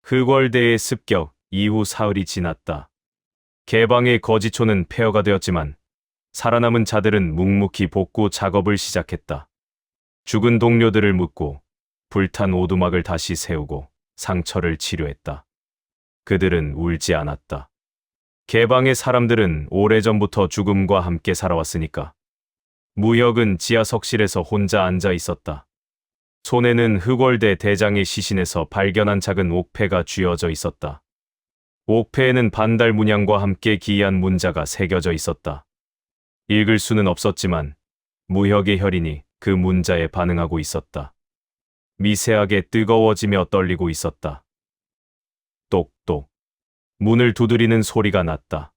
흑월대의 습격 이후 사흘이 지났다. 개방의 거지초는 폐허가 되었지만 살아남은 자들은 묵묵히 복구 작업을 시작했다. 죽은 동료들을 묻고 불탄 오두막을 다시 세우고 상처를 치료했다. 그들은 울지 않았다. 개방의 사람들은 오래전부터 죽음과 함께 살아왔으니까. 무혁은 지하석실에서 혼자 앉아 있었다. 손에는 흑월대 대장의 시신에서 발견한 작은 옥패가 쥐어져 있었다. 옥패에는 반달 문양과 함께 기이한 문자가 새겨져 있었다. 읽을 수는 없었지만 무혁의 혈인이 그 문자에 반응하고 있었다. 미세하게 뜨거워지며 떨리고 있었다. 똑똑. 문을 두드리는 소리가 났다.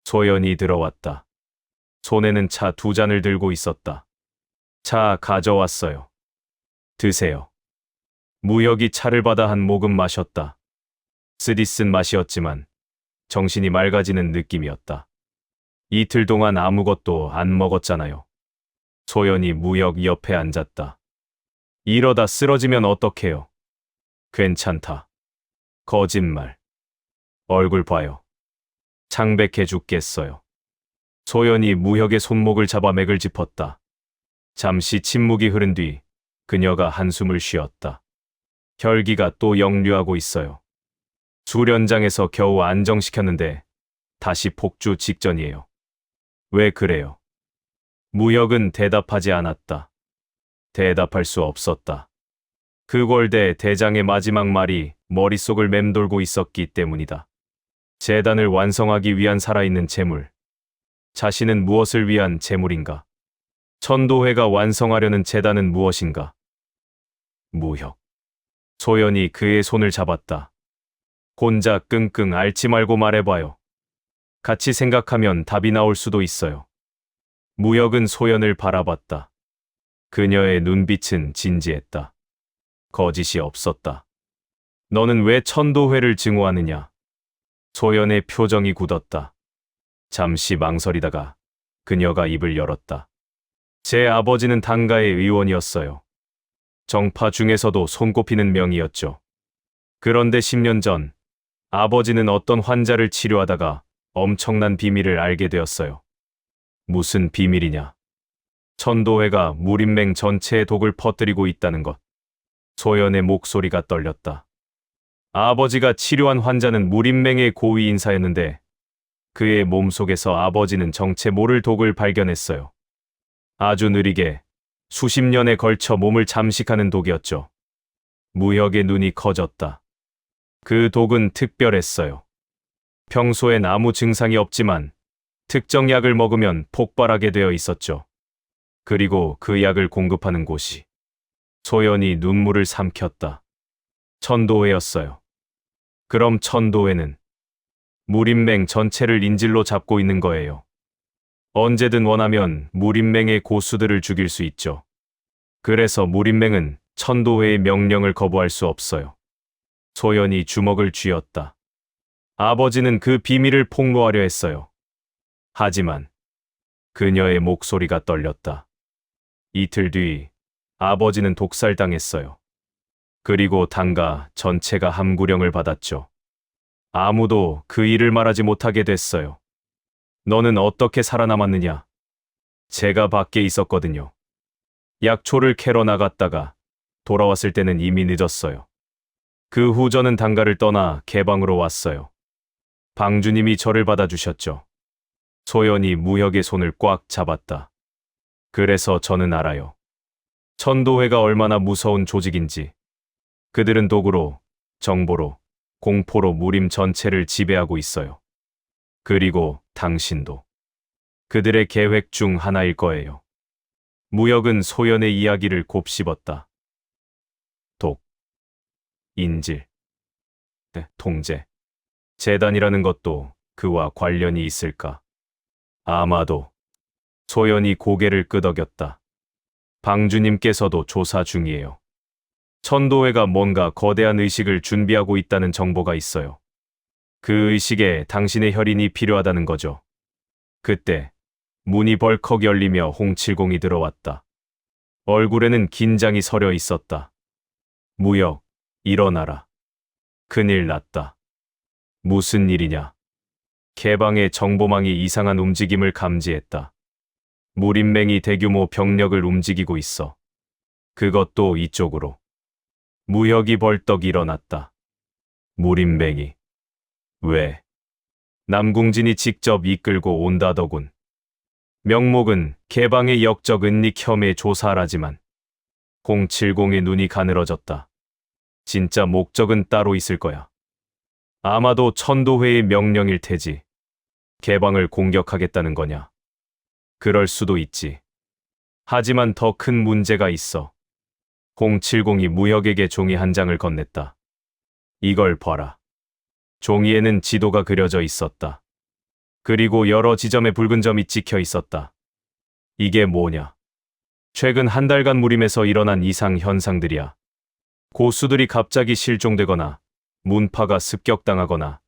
소연이 들어왔다. 손에는 차 2잔을 들고 있었다. 차 가져왔어요. 드세요. 무혁이 차를 받아 한 모금 마셨다. 쓰디쓴 맛이었지만 정신이 맑아지는 느낌이었다. 이틀 동안 아무것도 안 먹었잖아요. 소연이 무혁 옆에 앉았다. 이러다 쓰러지면 어떡해요? 괜찮다. 거짓말. 얼굴 봐요. 창백해 죽겠어요. 소연이 무혁의 손목을 잡아 맥을 짚었다. 잠시 침묵이 흐른 뒤 그녀가 한숨을 쉬었다. 혈기가 또 역류하고 있어요. 수련장에서 겨우 안정시켰는데 다시 폭주 직전이에요. 왜 그래요? 무혁은 대답하지 않았다. 대답할 수 없었다. 흑월대 대장의 마지막 말이 머릿속을 맴돌고 있었기 때문이다. 재단을 완성하기 위한 살아있는 재물. 자신은 무엇을 위한 재물인가? 천도회가 완성하려는 재단은 무엇인가? 무혁. 소연이 그의 손을 잡았다. 혼자 끙끙 앓지 말고 말해봐요. 같이 생각하면 답이 나올 수도 있어요. 무혁은 소연을 바라봤다. 그녀의 눈빛은 진지했다. 거짓이 없었다. 너는 왜 천도회를 증오하느냐? 소연의 표정이 굳었다. 잠시 망설이다가 그녀가 입을 열었다. 제 아버지는 당가의 의원이었어요. 정파 중에서도 손꼽히는 명이었죠. 그런데 10년 전 아버지는 어떤 환자를 치료하다가 엄청난 비밀을 알게 되었어요. 무슨 비밀이냐? 천도회가 무림맹 전체에 독을 퍼뜨리고 있다는 것. 소연의 목소리가 떨렸다. 아버지가 치료한 환자는 무림맹의 고위 인사였는데 그의 몸속에서 아버지는 정체 모를 독을 발견했어요. 아주 느리게 수십 년에 걸쳐 몸을 잠식하는 독이었죠. 무혁의 눈이 커졌다. 그 독은 특별했어요. 평소엔 아무 증상이 없지만 특정 약을 먹으면 폭발하게 되어 있었죠. 그리고 그 약을 공급하는 곳이 소연이 눈물을 삼켰다. 천도회였어요. 그럼 천도회는 무림맹 전체를 인질로 잡고 있는 거예요. 언제든 원하면 무림맹의 고수들을 죽일 수 있죠. 그래서 무림맹은 천도회의 명령을 거부할 수 없어요. 소연이 주먹을 쥐었다. 아버지는 그 비밀을 폭로하려 했어요. 하지만 그녀의 목소리가 떨렸다. 이틀 뒤 아버지는 독살당했어요. 그리고 당가 전체가 함구령을 받았죠. 아무도 그 일을 말하지 못하게 됐어요. 너는 어떻게 살아남았느냐? 제가 밖에 있었거든요. 약초를 캐러 나갔다가 돌아왔을 때는 이미 늦었어요. 그 후 저는 당가를 떠나 개방으로 왔어요. 방주님이 저를 받아주셨죠. 소연이 무혁의 손을 꽉 잡았다. 그래서 저는 알아요. 천도회가 얼마나 무서운 조직인지. 그들은 도구로, 정보로, 공포로 무림 전체를 지배하고 있어요. 그리고 당신도 그들의 계획 중 하나일 거예요. 무혁은 소연의 이야기를 곱씹었다. 독, 인질, 통제, 재단이라는 것도 그와 관련이 있을까? 아마도. 소연이 고개를 끄덕였다. 방주님께서도 조사 중이에요. 천도회가 뭔가 거대한 의식을 준비하고 있다는 정보가 있어요. 그 의식에 당신의 혈인이 필요하다는 거죠. 그때 문이 벌컥 열리며 홍칠공이 들어왔다. 얼굴에는 긴장이 서려 있었다. 무혁, 일어나라. 큰일 났다. 무슨 일이냐? 개방의 정보망이 이상한 움직임을 감지했다. 무림맹이 대규모 병력을 움직이고 있어. 그것도 이쪽으로. 무혁이 벌떡 일어났다. 무림맹이. 왜? 남궁진이 직접 이끌고 온다더군. 명목은 개방의 역적 은닉 혐의 조사하라지만 070의 눈이 가늘어졌다. 진짜 목적은 따로 있을 거야. 아마도 천도회의 명령일 테지. 개방을 공격하겠다는 거냐? 그럴 수도 있지. 하지만 더 큰 문제가 있어. 070이 무혁에게 종이 한 장을 건넸다. 이걸 봐라. 종이에는 지도가 그려져 있었다. 그리고 여러 지점에 붉은 점이 찍혀 있었다. 이게 뭐냐? 최근 한 달간 무림에서 일어난 이상 현상들이야. 고수들이 갑자기 실종되거나 문파가 습격당하거나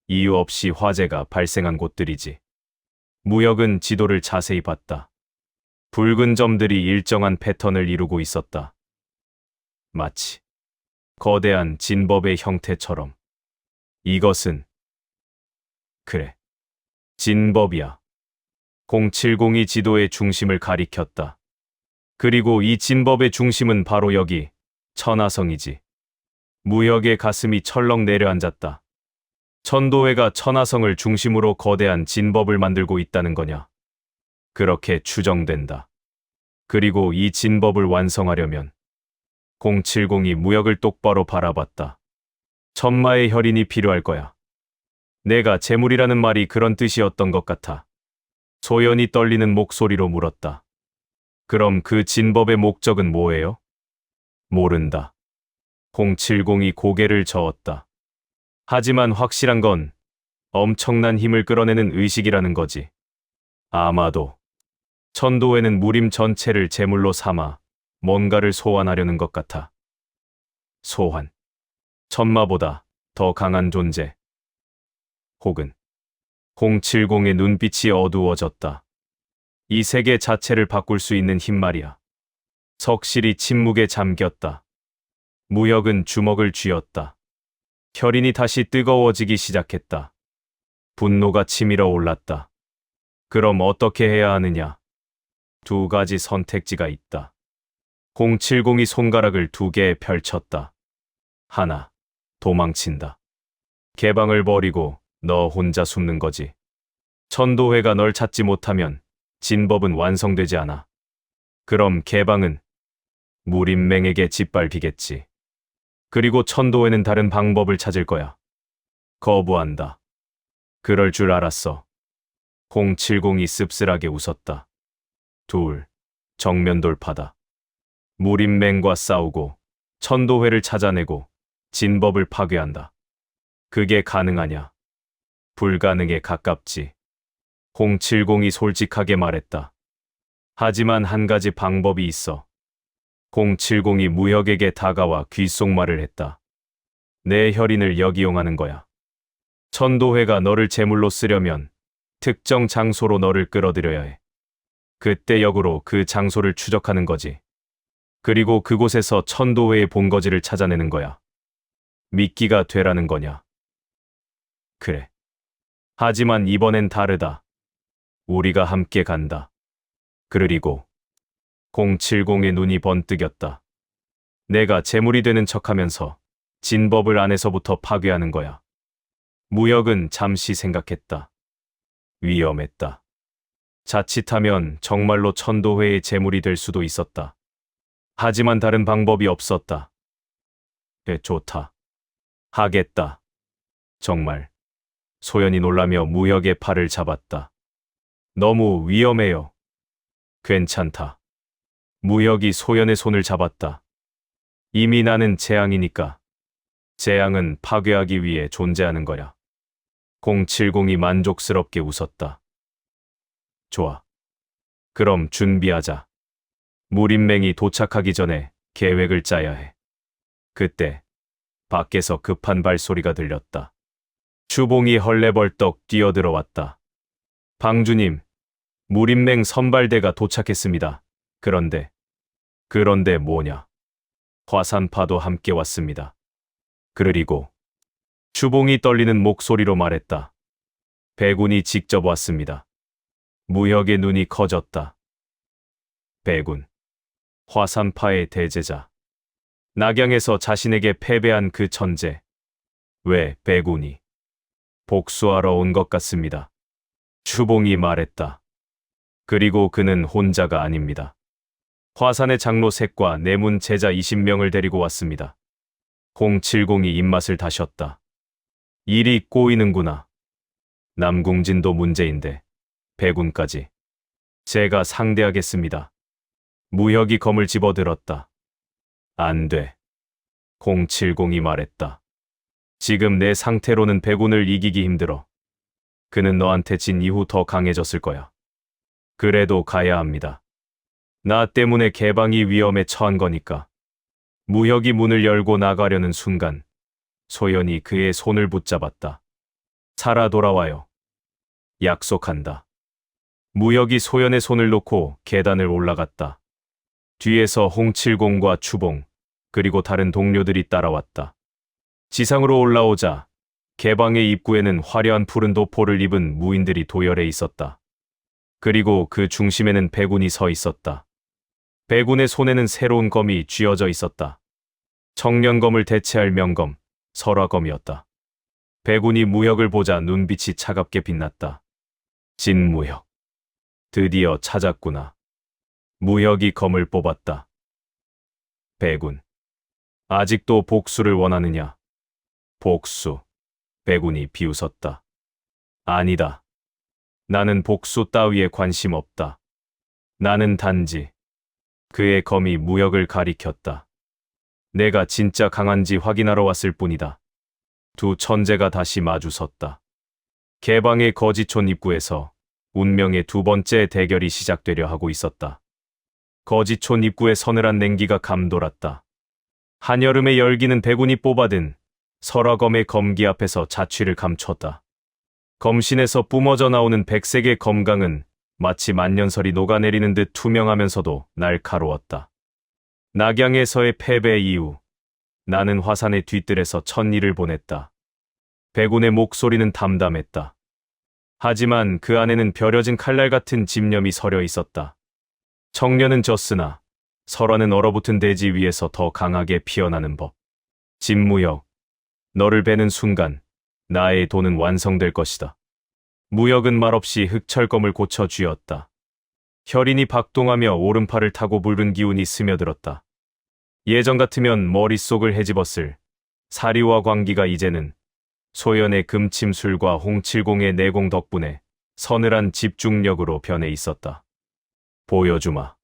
이유 없이 화재가 발생한 곳들이지. 무혁은 지도를 자세히 봤다. 붉은 점들이 일정한 패턴을 이루고 있었다. 마치 거대한 진법의 형태처럼. 이것은 그래, 진법이야. 070이 지도의 중심을 가리켰다. 그리고 이 진법의 중심은 바로 여기, 천하성이지. 무혁의 가슴이 철렁 내려앉았다. 천도회가 천하성을 중심으로 거대한 진법을 만들고 있다는 거냐? 그렇게 추정된다. 그리고 이 진법을 완성하려면 070이 무혁을 똑바로 바라봤다. 천마의 혈인이 필요할 거야. 내가 재물이라는 말이 그런 뜻이었던 것 같아. 소연이 떨리는 목소리로 물었다. 그럼 그 진법의 목적은 뭐예요? 모른다. 070이 고개를 저었다. 하지만 확실한 건 엄청난 힘을 끌어내는 의식이라는 거지. 아마도 천도회는 무림 전체를 제물로 삼아 뭔가를 소환하려는 것 같아. 소환. 천마보다 더 강한 존재. 혹은 070의 눈빛이 어두워졌다. 이 세계 자체를 바꿀 수 있는 힘 말이야. 석실이 침묵에 잠겼다. 무혁은 주먹을 쥐었다. 혈인이 다시 뜨거워지기 시작했다. 분노가 치밀어 올랐다. 그럼 어떻게 해야 하느냐? 두 가지 선택지가 있다. 070이 손가락을 두 개 펼쳤다. 하나, 도망친다. 개방을 버리고 너 혼자 숨는 거지. 천도회가 널 찾지 못하면 진법은 완성되지 않아. 그럼 개방은 무림맹에게 짓밟히겠지. 그리고 천도회는 다른 방법을 찾을 거야. 거부한다. 그럴 줄 알았어. 070이 씁쓸하게 웃었다. 둘, 정면 돌파다. 무림맹과 싸우고 천도회를 찾아내고 진법을 파괴한다. 그게 가능하냐? 불가능에 가깝지. 070이 솔직하게 말했다. 하지만 한 가지 방법이 있어. 070이 무혁에게 다가와 귓속말을 했다. 내 혈인을 역이용하는 거야. 천도회가 너를 제물로 쓰려면 특정 장소로 너를 끌어들여야 해. 그때 역으로 그 장소를 추적하는 거지. 그리고 그곳에서 천도회의 본거지를 찾아내는 거야. 미끼가 되라는 거냐? 그래. 하지만 이번엔 다르다. 우리가 함께 간다. 그리고 070의 눈이 번뜩였다. 내가 제물이 되는 척하면서 진법을 안에서부터 파괴하는 거야. 무혁은 잠시 생각했다. 위험했다. 자칫하면 정말로 천도회의 제물이 될 수도 있었다. 하지만 다른 방법이 없었다. 좋다. 하겠다. 정말. 소연이 놀라며 무혁의 팔을 잡았다. 너무 위험해요. 괜찮다. 무혁이 소연의 손을 잡았다. 이미 나는 재앙이니까. 재앙은 파괴하기 위해 존재하는 거야. 070이 만족스럽게 웃었다. 좋아. 그럼 준비하자. 무림맹이 도착하기 전에 계획을 짜야 해. 그때 밖에서 급한 발소리가 들렸다. 추봉이 헐레벌떡 뛰어들어왔다. 방주님, 무림맹 선발대가 도착했습니다. 그런데 뭐냐? 화산파도 함께 왔습니다. 그리고 주봉이 떨리는 목소리로 말했다. 백운이 직접 왔습니다. 무혁의 눈이 커졌다. 백운. 화산파의 대제자. 낙양에서 자신에게 패배한 그 천재. 왜 백운이? 복수하러 온 것 같습니다. 주봉이 말했다. 그리고 그는 혼자가 아닙니다. 화산의 장로 셋과 내문 제자 20명을 데리고 왔습니다. 홍칠공이 입맛을 다셨다. 일이 꼬이는구나. 남궁진도 문제인데 백운까지. 제가 상대하겠습니다. 무혁이 검을 집어들었다. 안 돼. 홍칠공이 말했다. 지금 내 상태로는 백운을 이기기 힘들어. 그는 너한테 진 이후 더 강해졌을 거야. 그래도 가야 합니다. 나 때문에 개방이 위험에 처한 거니까. 무혁이 문을 열고 나가려는 순간 소연이 그의 손을 붙잡았다. 살아 돌아와요. 약속한다. 무혁이 소연의 손을 놓고 계단을 올라갔다. 뒤에서 홍칠공과 추봉, 그리고 다른 동료들이 따라왔다. 지상으로 올라오자 개방의 입구에는 화려한 푸른 도포를 입은 무인들이 도열해 있었다. 그리고 그 중심에는 백운이 서 있었다. 백운의 손에는 새로운 검이 쥐어져 있었다. 청년검을 대체할 명검, 설화검이었다. 백운이 무혁을 보자 눈빛이 차갑게 빛났다. 진무혁. 드디어 찾았구나. 무혁이 검을 뽑았다. 백운. 아직도 복수를 원하느냐? 복수. 백운이 비웃었다. 아니다. 나는 복수 따위에 관심 없다. 나는 단지. 그의 검이 무혁을 가리켰다. 내가 진짜 강한지 확인하러 왔을 뿐이다. 두 천재가 다시 마주섰다. 개방의 거지촌 입구에서 운명의 두 번째 대결이 시작되려 하고 있었다. 거지촌 입구에 서늘한 냉기가 감돌았다. 한여름의 열기는 백운이 뽑아든 설화검의 검기 앞에서 자취를 감췄다. 검신에서 뿜어져 나오는 백색의 검강은 마치 만년설이 녹아내리는 듯 투명하면서도 날카로웠다. 낙양에서의 패배 이후 나는 화산의 뒤뜰에서 첫일을 보냈다. 백운의 목소리는 담담했다. 하지만 그 안에는 벼려진 칼날 같은 집념이 서려 있었다. 청년은 졌으나 설화는 얼어붙은 대지 위에서 더 강하게 피어나는 법. 진무혁, 너를 베는 순간 나의 도는 완성될 것이다. 무혁은 말없이 흑철검을 고쳐 쥐었다. 혈인이 박동하며 오른팔을 타고 붉은 기운이 스며들었다. 예전 같으면 머릿속을 헤집었을 사리와 광기가 이제는 소연의 금침술과 홍칠공의 내공 덕분에 서늘한 집중력으로 변해 있었다. 보여주마.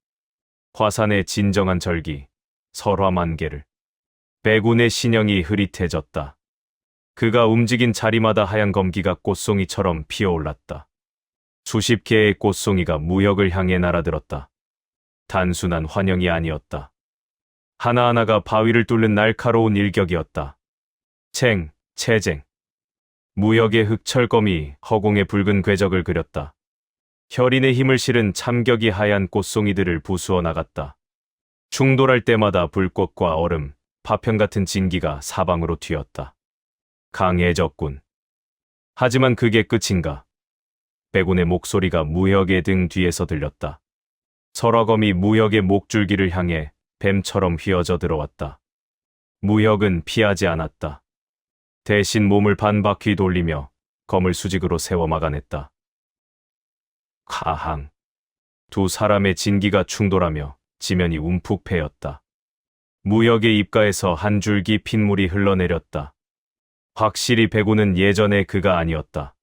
화산의 진정한 절기, 설화만개를. 백운의 신형이 흐릿해졌다. 그가 움직인 자리마다 하얀 검기가 꽃송이처럼 피어올랐다. 수십 개의 꽃송이가 무혁을 향해 날아들었다. 단순한 환영이 아니었다. 하나하나가 바위를 뚫는 날카로운 일격이었다. 챙, 채쟁. 무혁의 흑철검이 허공에 붉은 궤적을 그렸다. 혈인의 힘을 실은 참격이 하얀 꽃송이들을 부수어 나갔다. 충돌할 때마다 불꽃과 얼음, 파편 같은 진기가 사방으로 튀었다. 강해졌군. 하지만 그게 끝인가? 백운의 목소리가 무혁의 등 뒤에서 들렸다. 설화검이 무혁의 목줄기를 향해 뱀처럼 휘어져 들어왔다. 무혁은 피하지 않았다. 대신 몸을 반바퀴 돌리며 검을 수직으로 세워 막아냈다. 가항. 두 사람의 진기가 충돌하며 지면이 움푹 패였다. 무혁의 입가에서 한 줄기 핏물이 흘러내렸다. 확실히 백운은 예전의 그가 아니었다.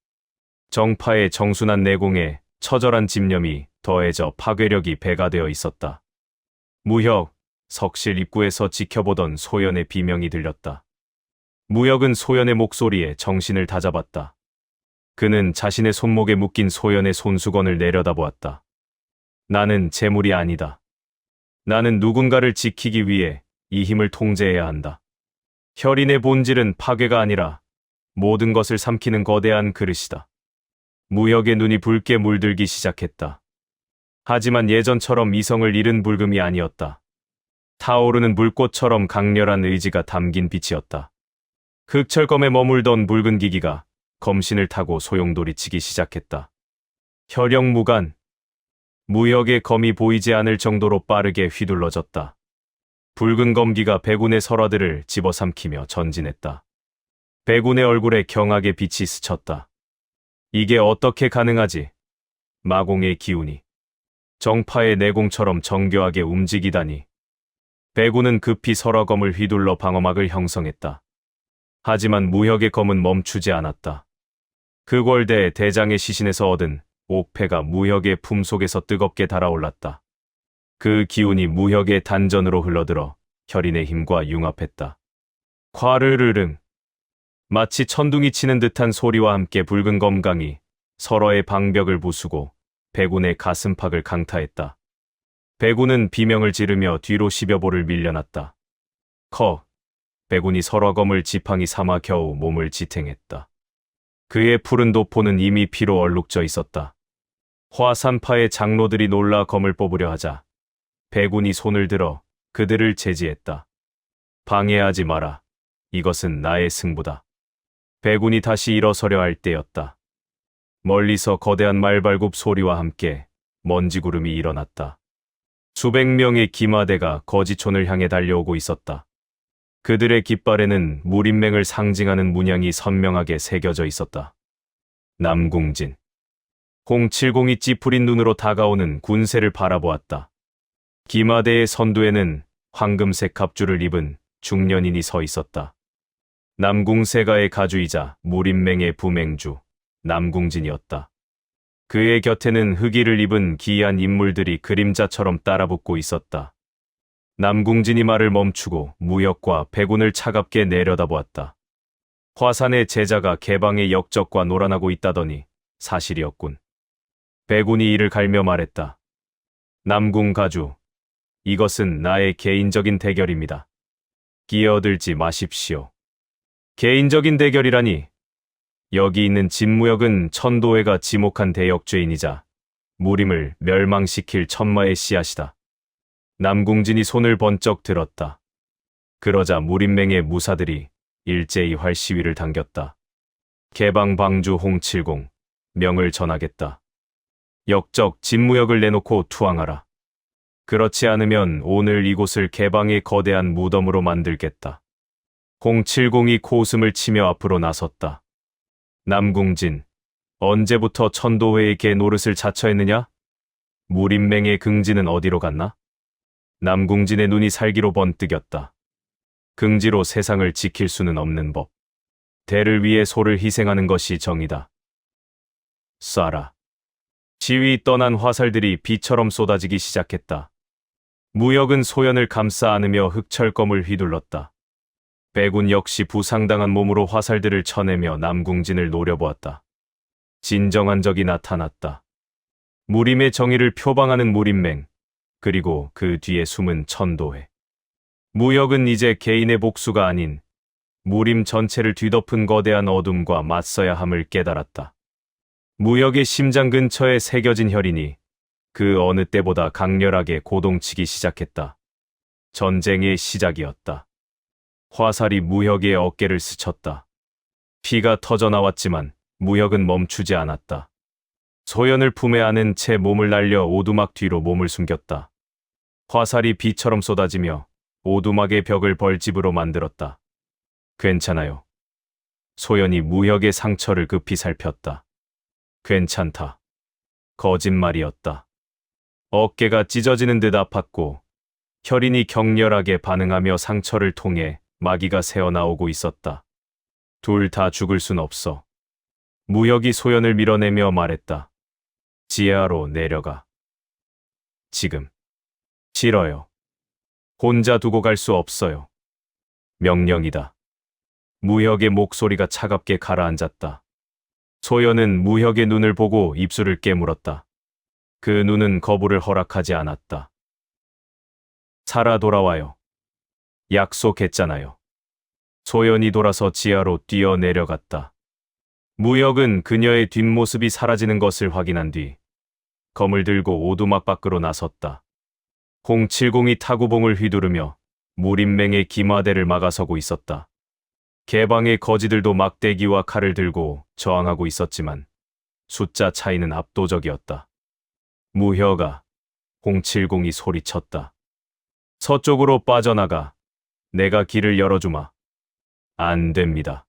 정파의 정순한 내공에 처절한 집념이 더해져 파괴력이 배가 되어 있었다. 무혁, 석실 입구에서 지켜보던 소연의 비명이 들렸다. 무혁은 소연의 목소리에 정신을 다잡았다. 그는 자신의 손목에 묶인 소연의 손수건을 내려다보았다. 나는 재물이 아니다. 나는 누군가를 지키기 위해 이 힘을 통제해야 한다. 혈인의 본질은 파괴가 아니라 모든 것을 삼키는 거대한 그릇이다. 무혁의 눈이 붉게 물들기 시작했다. 하지만 예전처럼 이성을 잃은 붉음이 아니었다. 타오르는 불꽃처럼 강렬한 의지가 담긴 빛이었다. 흑철검에 머물던 붉은 기기가 검신을 타고 소용돌이치기 시작했다. 혈영무간. 무역의 검이 보이지 않을 정도로 빠르게 휘둘러졌다. 붉은 검기가 백운의 설화들을 집어삼키며 전진했다. 백운의 얼굴에 경악의 빛이 스쳤다. 이게 어떻게 가능하지? 마공의 기운이 정파의 내공처럼 정교하게 움직이다니. 백운은 급히 설화검을 휘둘러 방어막을 형성했다. 하지만 무역의 검은 멈추지 않았다. 그 골대에 대장의 시신에서 얻은 옥패가 무역의 품속에서 뜨겁게 달아올랐다. 그 기운이 무역의 단전으로 흘러들어 혈인의 힘과 융합했다. 콰르르릉. 마치 천둥이 치는 듯한 소리와 함께 붉은 검강이 서로의 방벽을 부수고 백운의 가슴팍을 강타했다. 백운은 비명을 지르며 뒤로 10여 보를 밀려났다. 백운이 설화검을 지팡이 삼아 겨우 몸을 지탱했다. 그의 푸른 도포는 이미 피로 얼룩져 있었다. 화산파의 장로들이 놀라 검을 뽑으려 하자 백운이 손을 들어 그들을 제지했다. 방해하지 마라. 이것은 나의 승부다. 백운이 다시 일어서려 할 때였다. 멀리서 거대한 말발굽 소리와 함께 먼지구름이 일어났다. 수백 명의 기마대가 거지촌을 향해 달려오고 있었다. 그들의 깃발에는 무림맹을 상징하는 문양이 선명하게 새겨져 있었다. 남궁진. 홍칠공이 찌푸린 눈으로 다가오는 군세를 바라보았다. 기마대의 선두에는 황금색 갑주를 입은 중년인이 서 있었다. 남궁세가의 가주이자 무림맹의 부맹주 남궁진이었다. 그의 곁에는 흑의를 입은 기이한 인물들이 그림자처럼 따라붙고 있었다. 남궁진이 말을 멈추고 무역과 백운을 차갑게 내려다보았다. 화산의 제자가 개방의 역적과 놀아나고 있다더니 사실이었군. 백운이 이를 갈며 말했다. 남궁 가주, 이것은 나의 개인적인 대결입니다. 끼어들지 마십시오. 개인적인 대결이라니. 여기 있는 진무역은 천도회가 지목한 대역죄인이자 무림을 멸망시킬 천마의 씨앗이다. 남궁진이 손을 번쩍 들었다. 그러자 무림맹의 무사들이 일제히 활시위를 당겼다. 개방방주 홍칠공, 명을 전하겠다. 역적 진무역을 내놓고 투항하라. 그렇지 않으면 오늘 이곳을 개방의 거대한 무덤으로 만들겠다. 홍칠공이 코웃음을 치며 앞으로 나섰다. 남궁진, 언제부터 천도회의 개 노릇을 자처했느냐? 무림맹의 긍지는 어디로 갔나? 남궁진의 눈이 살기로 번뜩였다. 긍지로 세상을 지킬 수는 없는 법. 대를 위해 소를 희생하는 것이 정이다. 쏴라. 지위 떠난 화살들이 비처럼 쏟아지기 시작했다. 무역은 소연을 감싸 안으며 흑철검을 휘둘렀다. 백운 역시 부상당한 몸으로 화살들을 쳐내며 남궁진을 노려보았다. 진정한 적이 나타났다. 무림의 정의를 표방하는 무림맹, 그리고 그 뒤에 숨은 천도회. 무역은 이제 개인의 복수가 아닌 무림 전체를 뒤덮은 거대한 어둠과 맞서야 함을 깨달았다. 무역의 심장 근처에 새겨진 혈인이 그 어느 때보다 강렬하게 고동치기 시작했다. 전쟁의 시작이었다. 화살이 무역의 어깨를 스쳤다. 피가 터져나왔지만 무역은 멈추지 않았다. 소연을 품에 안은 채 몸을 날려 오두막 뒤로 몸을 숨겼다. 화살이 비처럼 쏟아지며 오두막의 벽을 벌집으로 만들었다. 괜찮아요. 소연이 무역의 상처를 급히 살폈다. 괜찮다. 거짓말이었다. 어깨가 찢어지는 듯 아팠고 혈인이 격렬하게 반응하며 상처를 통해 마기가 새어나오고 있었다. 둘 다 죽을 순 없어. 무역이 소연을 밀어내며 말했다. 지하로 내려가. 지금. 싫어요. 혼자 두고 갈 수 없어요. 명령이다. 무역의 목소리가 차갑게 가라앉았다. 소연은 무역의 눈을 보고 입술을 깨물었다. 그 눈은 거부를 허락하지 않았다. 살아 돌아와요. 약속했잖아요. 소연이 돌아서 지하로 뛰어내려갔다. 무역은 그녀의 뒷모습이 사라지는 것을 확인한 뒤 검을 들고 오두막 밖으로 나섰다. 홍칠공이 타구봉을 휘두르며 무림맹의 기마대를 막아서고 있었다. 개방의 거지들도 막대기와 칼을 들고 저항하고 있었지만 숫자 차이는 압도적이었다. 무혀가, 070이 소리쳤다. 서쪽으로 빠져나가. 내가 길을 열어주마. 안 됩니다.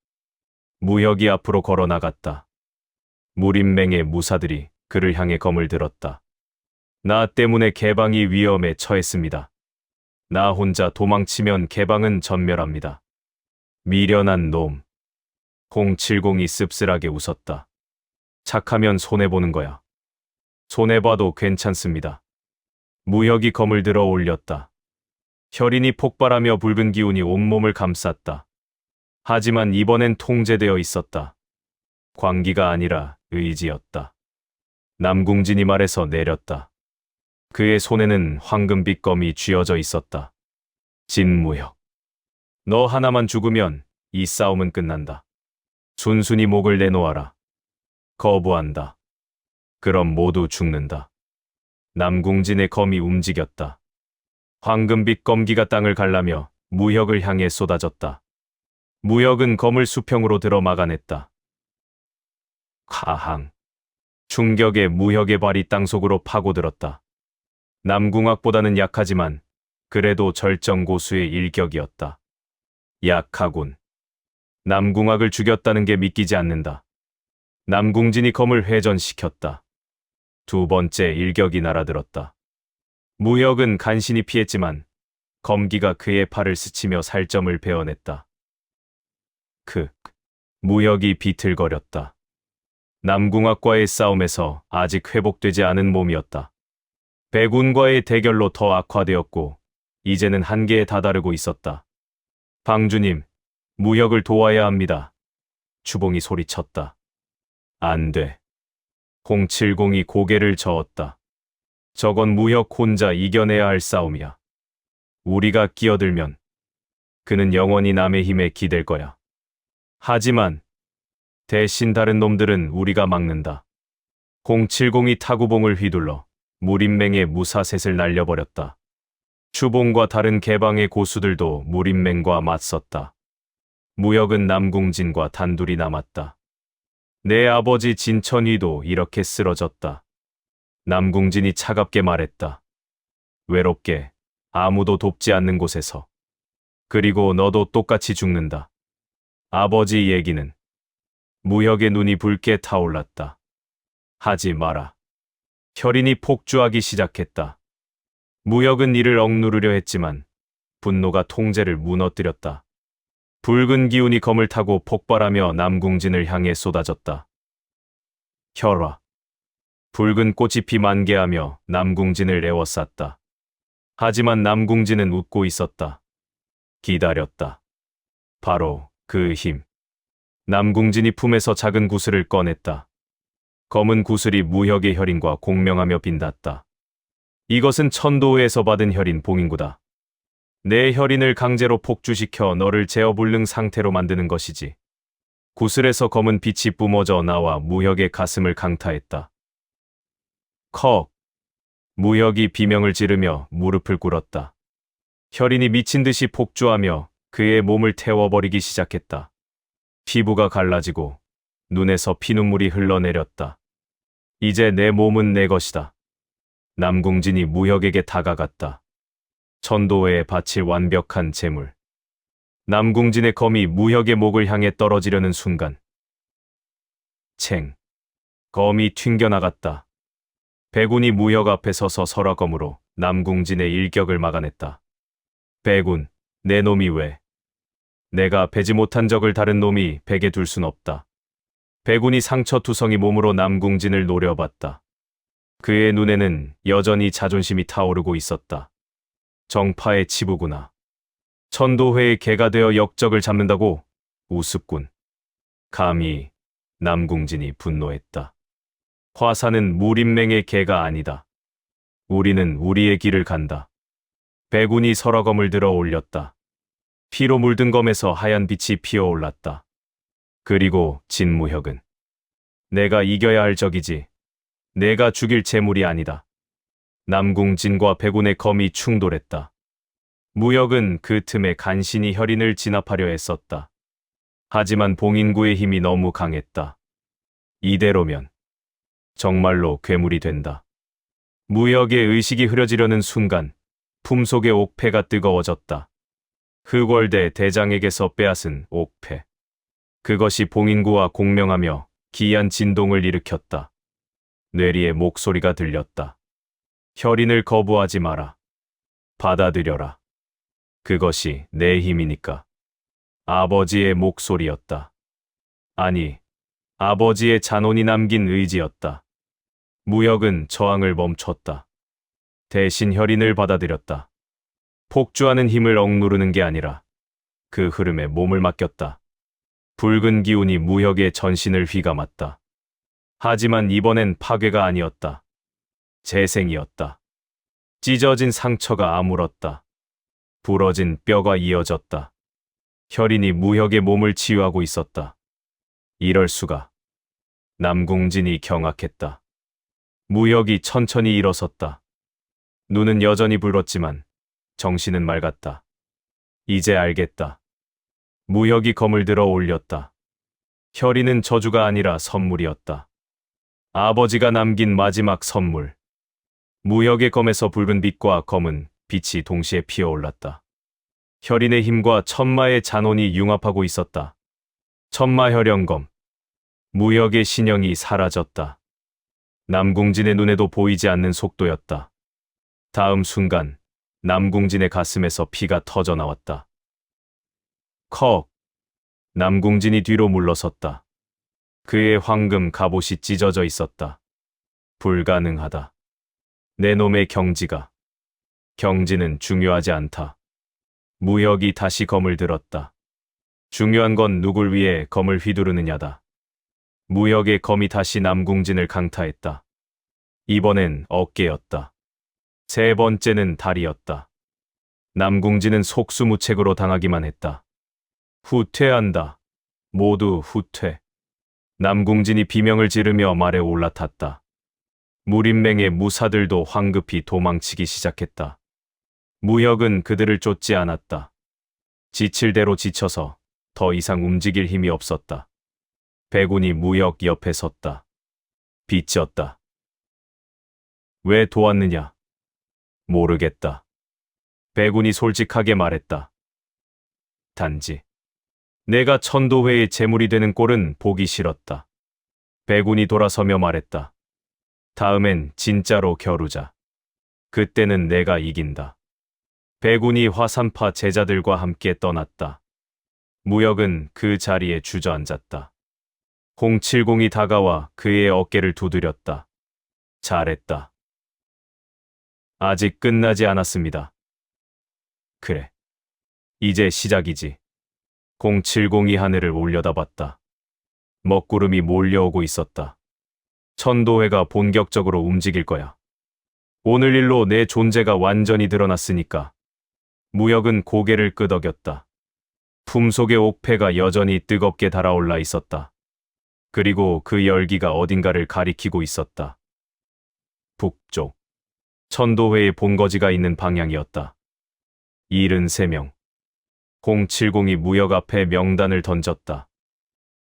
무혁이 앞으로 걸어 나갔다. 무림맹의 무사들이 그를 향해 검을 들었다. 나 때문에 개방이 위험에 처했습니다. 나 혼자 도망치면 개방은 전멸합니다. 미련한 놈. 070이 씁쓸하게 웃었다. 착하면 손해보는 거야. 손해봐도 괜찮습니다. 무혁이 검을 들어 올렸다. 혈인이 폭발하며 붉은 기운이 온몸을 감쌌다. 하지만 이번엔 통제되어 있었다. 광기가 아니라 의지였다. 남궁진이 말에서 내렸다. 그의 손에는 황금빛 검이 쥐어져 있었다. 진무혁. 너 하나만 죽으면 이 싸움은 끝난다. 순순히 목을 내놓아라. 거부한다. 그럼 모두 죽는다. 남궁진의 검이 움직였다. 황금빛 검기가 땅을 갈라며 무혁을 향해 쏟아졌다. 무혁은 검을 수평으로 들어 막아냈다. 가항. 충격에 무혁의 발이 땅속으로 파고들었다. 남궁학보다는 약하지만 그래도 절정고수의 일격이었다. 약하군. 남궁학을 죽였다는 게 믿기지 않는다. 남궁진이 검을 회전시켰다. 두 번째 일격이 날아들었다. 무혁은 간신히 피했지만 검기가 그의 팔을 스치며 살점을 베어냈다. 무혁이 비틀거렸다. 남궁학과의 싸움에서 아직 회복되지 않은 몸이었다. 백운과의 대결로 더 악화되었고 이제는 한계에 다다르고 있었다. 방주님, 무혁을 도와야 합니다. 추봉이 소리쳤다. 안 돼. 070이 고개를 저었다. 저건 무혁 혼자 이겨내야 할 싸움이야. 우리가 끼어들면 그는 영원히 남의 힘에 기댈 거야. 하지만 대신 다른 놈들은 우리가 막는다. 070이 타구봉을 휘둘러 무림맹의 무사셋을 날려버렸다. 추봉과 다른 개방의 고수들도 무림맹과 맞섰다. 무혁은 남궁진과 단둘이 남았다. 내 아버지 진천위도 이렇게 쓰러졌다. 남궁진이 차갑게 말했다. 외롭게 아무도 돕지 않는 곳에서. 그리고 너도 똑같이 죽는다. 아버지 얘기는. 무혁의 눈이 붉게 타올랐다. 하지 마라. 혈인이 폭주하기 시작했다. 무혁은 이를 억누르려 했지만 분노가 통제를 무너뜨렸다. 붉은 기운이 검을 타고 폭발하며 남궁진을 향해 쏟아졌다. 혈화. 붉은 꽃이 피만개하며 남궁진을 에워쌌다. 하지만 남궁진은 웃고 있었다. 기다렸다. 바로 그 힘. 남궁진이 품에서 작은 구슬을 꺼냈다. 검은 구슬이 무혁의 혈인과 공명하며 빛났다. 이것은 천도회에서 받은 혈인 봉인구다. 내 혈인을 강제로 폭주시켜 너를 제어불능 상태로 만드는 것이지. 구슬에서 검은 빛이 뿜어져 나와 무혁의 가슴을 강타했다. 컥. 무혁이 비명을 지르며 무릎을 꿇었다. 혈인이 미친 듯이 폭주하며 그의 몸을 태워버리기 시작했다. 피부가 갈라지고 눈에서 피눈물이 흘러내렸다. 이제 내 몸은 내 것이다. 남궁진이 무혁에게 다가갔다. 천도회에 바칠 완벽한 제물. 남궁진의 검이 무혁의 목을 향해 떨어지려는 순간. 챙. 검이 튕겨나갔다. 백운이 무혁 앞에 서서 설화검으로 남궁진의 일격을 막아냈다. 백운, 내 놈이 왜? 내가 베지 못한 적을 다른 놈이 베게 둘 순 없다. 백운이 상처투성이 몸으로 남궁진을 노려봤다. 그의 눈에는 여전히 자존심이 타오르고 있었다. 정파의 치부구나. 천도회의 개가 되어 역적을 잡는다고? 우습군. 감히 남궁진이 분노했다. 화사는 무림맹의 개가 아니다. 우리는 우리의 길을 간다. 백운이 설화검을 들어 올렸다. 피로 물든 검에서 하얀 빛이 피어올랐다. 그리고 진무혁은 내가 이겨야 할 적이지. 내가 죽일 재물이 아니다. 남궁진과 백운의 검이 충돌했다. 무혁은 그 틈에 간신히 혈인을 진압하려 했었다. 하지만 봉인구의 힘이 너무 강했다. 이대로면 정말로 괴물이 된다. 무역의 의식이 흐려지려는 순간 품속의 옥패가 뜨거워졌다. 흑월대 대장에게서 빼앗은 옥패. 그것이 봉인구와 공명하며 기이한 진동을 일으켰다. 뇌리의 목소리가 들렸다. 혈인을 거부하지 마라. 받아들여라. 그것이 내 힘이니까. 아버지의 목소리였다. 아니, 아버지의 잔혼이 남긴 의지였다. 무역은 저항을 멈췄다. 대신 혈인을 받아들였다. 폭주하는 힘을 억누르는 게 아니라 그 흐름에 몸을 맡겼다. 붉은 기운이 무역의 전신을 휘감았다. 하지만 이번엔 파괴가 아니었다. 재생이었다. 찢어진 상처가 아물었다. 부러진 뼈가 이어졌다. 혈인이 무역의 몸을 치유하고 있었다. 이럴 수가. 남궁진이 경악했다. 무역이 천천히 일어섰다. 눈은 여전히 붉었지만 정신은 맑았다. 이제 알겠다. 무역이 검을 들어 올렸다. 혈인은 저주가 아니라 선물이었다. 아버지가 남긴 마지막 선물. 무역의 검에서 붉은 빛과 검은 빛이 동시에 피어올랐다. 혈인의 힘과 천마의 잔혼이 융합하고 있었다. 천마혈연검. 무역의 신형이 사라졌다. 남궁진의 눈에도 보이지 않는 속도였다. 다음 순간 남궁진의 가슴에서 피가 터져 나왔다. 컥! 남궁진이 뒤로 물러섰다. 그의 황금 갑옷이 찢어져 있었다. 불가능하다. 내 놈의 경지가. 경지는 중요하지 않다. 무역이 다시 검을 들었다. 중요한 건 누굴 위해 검을 휘두르느냐다. 무역의 검이 다시 남궁진을 강타했다. 이번엔 어깨였다. 세 번째는 다리였다. 남궁진은 속수무책으로 당하기만 했다. 후퇴한다. 모두 후퇴. 남궁진이 비명을 지르며 말에 올라탔다. 무림맹의 무사들도 황급히 도망치기 시작했다. 무역은 그들을 쫓지 않았다. 지칠 대로 지쳐서 더 이상 움직일 힘이 없었다. 백운이 무역 옆에 섰다. 빚졌다. 왜 도왔느냐? 모르겠다. 백운이 솔직하게 말했다. 단지 내가 천도회의 재물이 되는 꼴은 보기 싫었다. 백운이 돌아서며 말했다. 다음엔 진짜로 겨루자. 그때는 내가 이긴다. 백운이 화산파 제자들과 함께 떠났다. 무역은 그 자리에 주저앉았다. 홍칠공이 다가와 그의 어깨를 두드렸다. 잘했다. 아직 끝나지 않았습니다. 그래. 이제 시작이지. 070이 하늘을 올려다봤다. 먹구름이 몰려오고 있었다. 천도회가 본격적으로 움직일 거야. 오늘 일로 내 존재가 완전히 드러났으니까. 무역은 고개를 끄덕였다. 품속의 옥패가 여전히 뜨겁게 달아올라 있었다. 그리고 그 열기가 어딘가를 가리키고 있었다. 북쪽. 천도회의 본거지가 있는 방향이었다. 73명. 070이 무역 앞에 명단을 던졌다.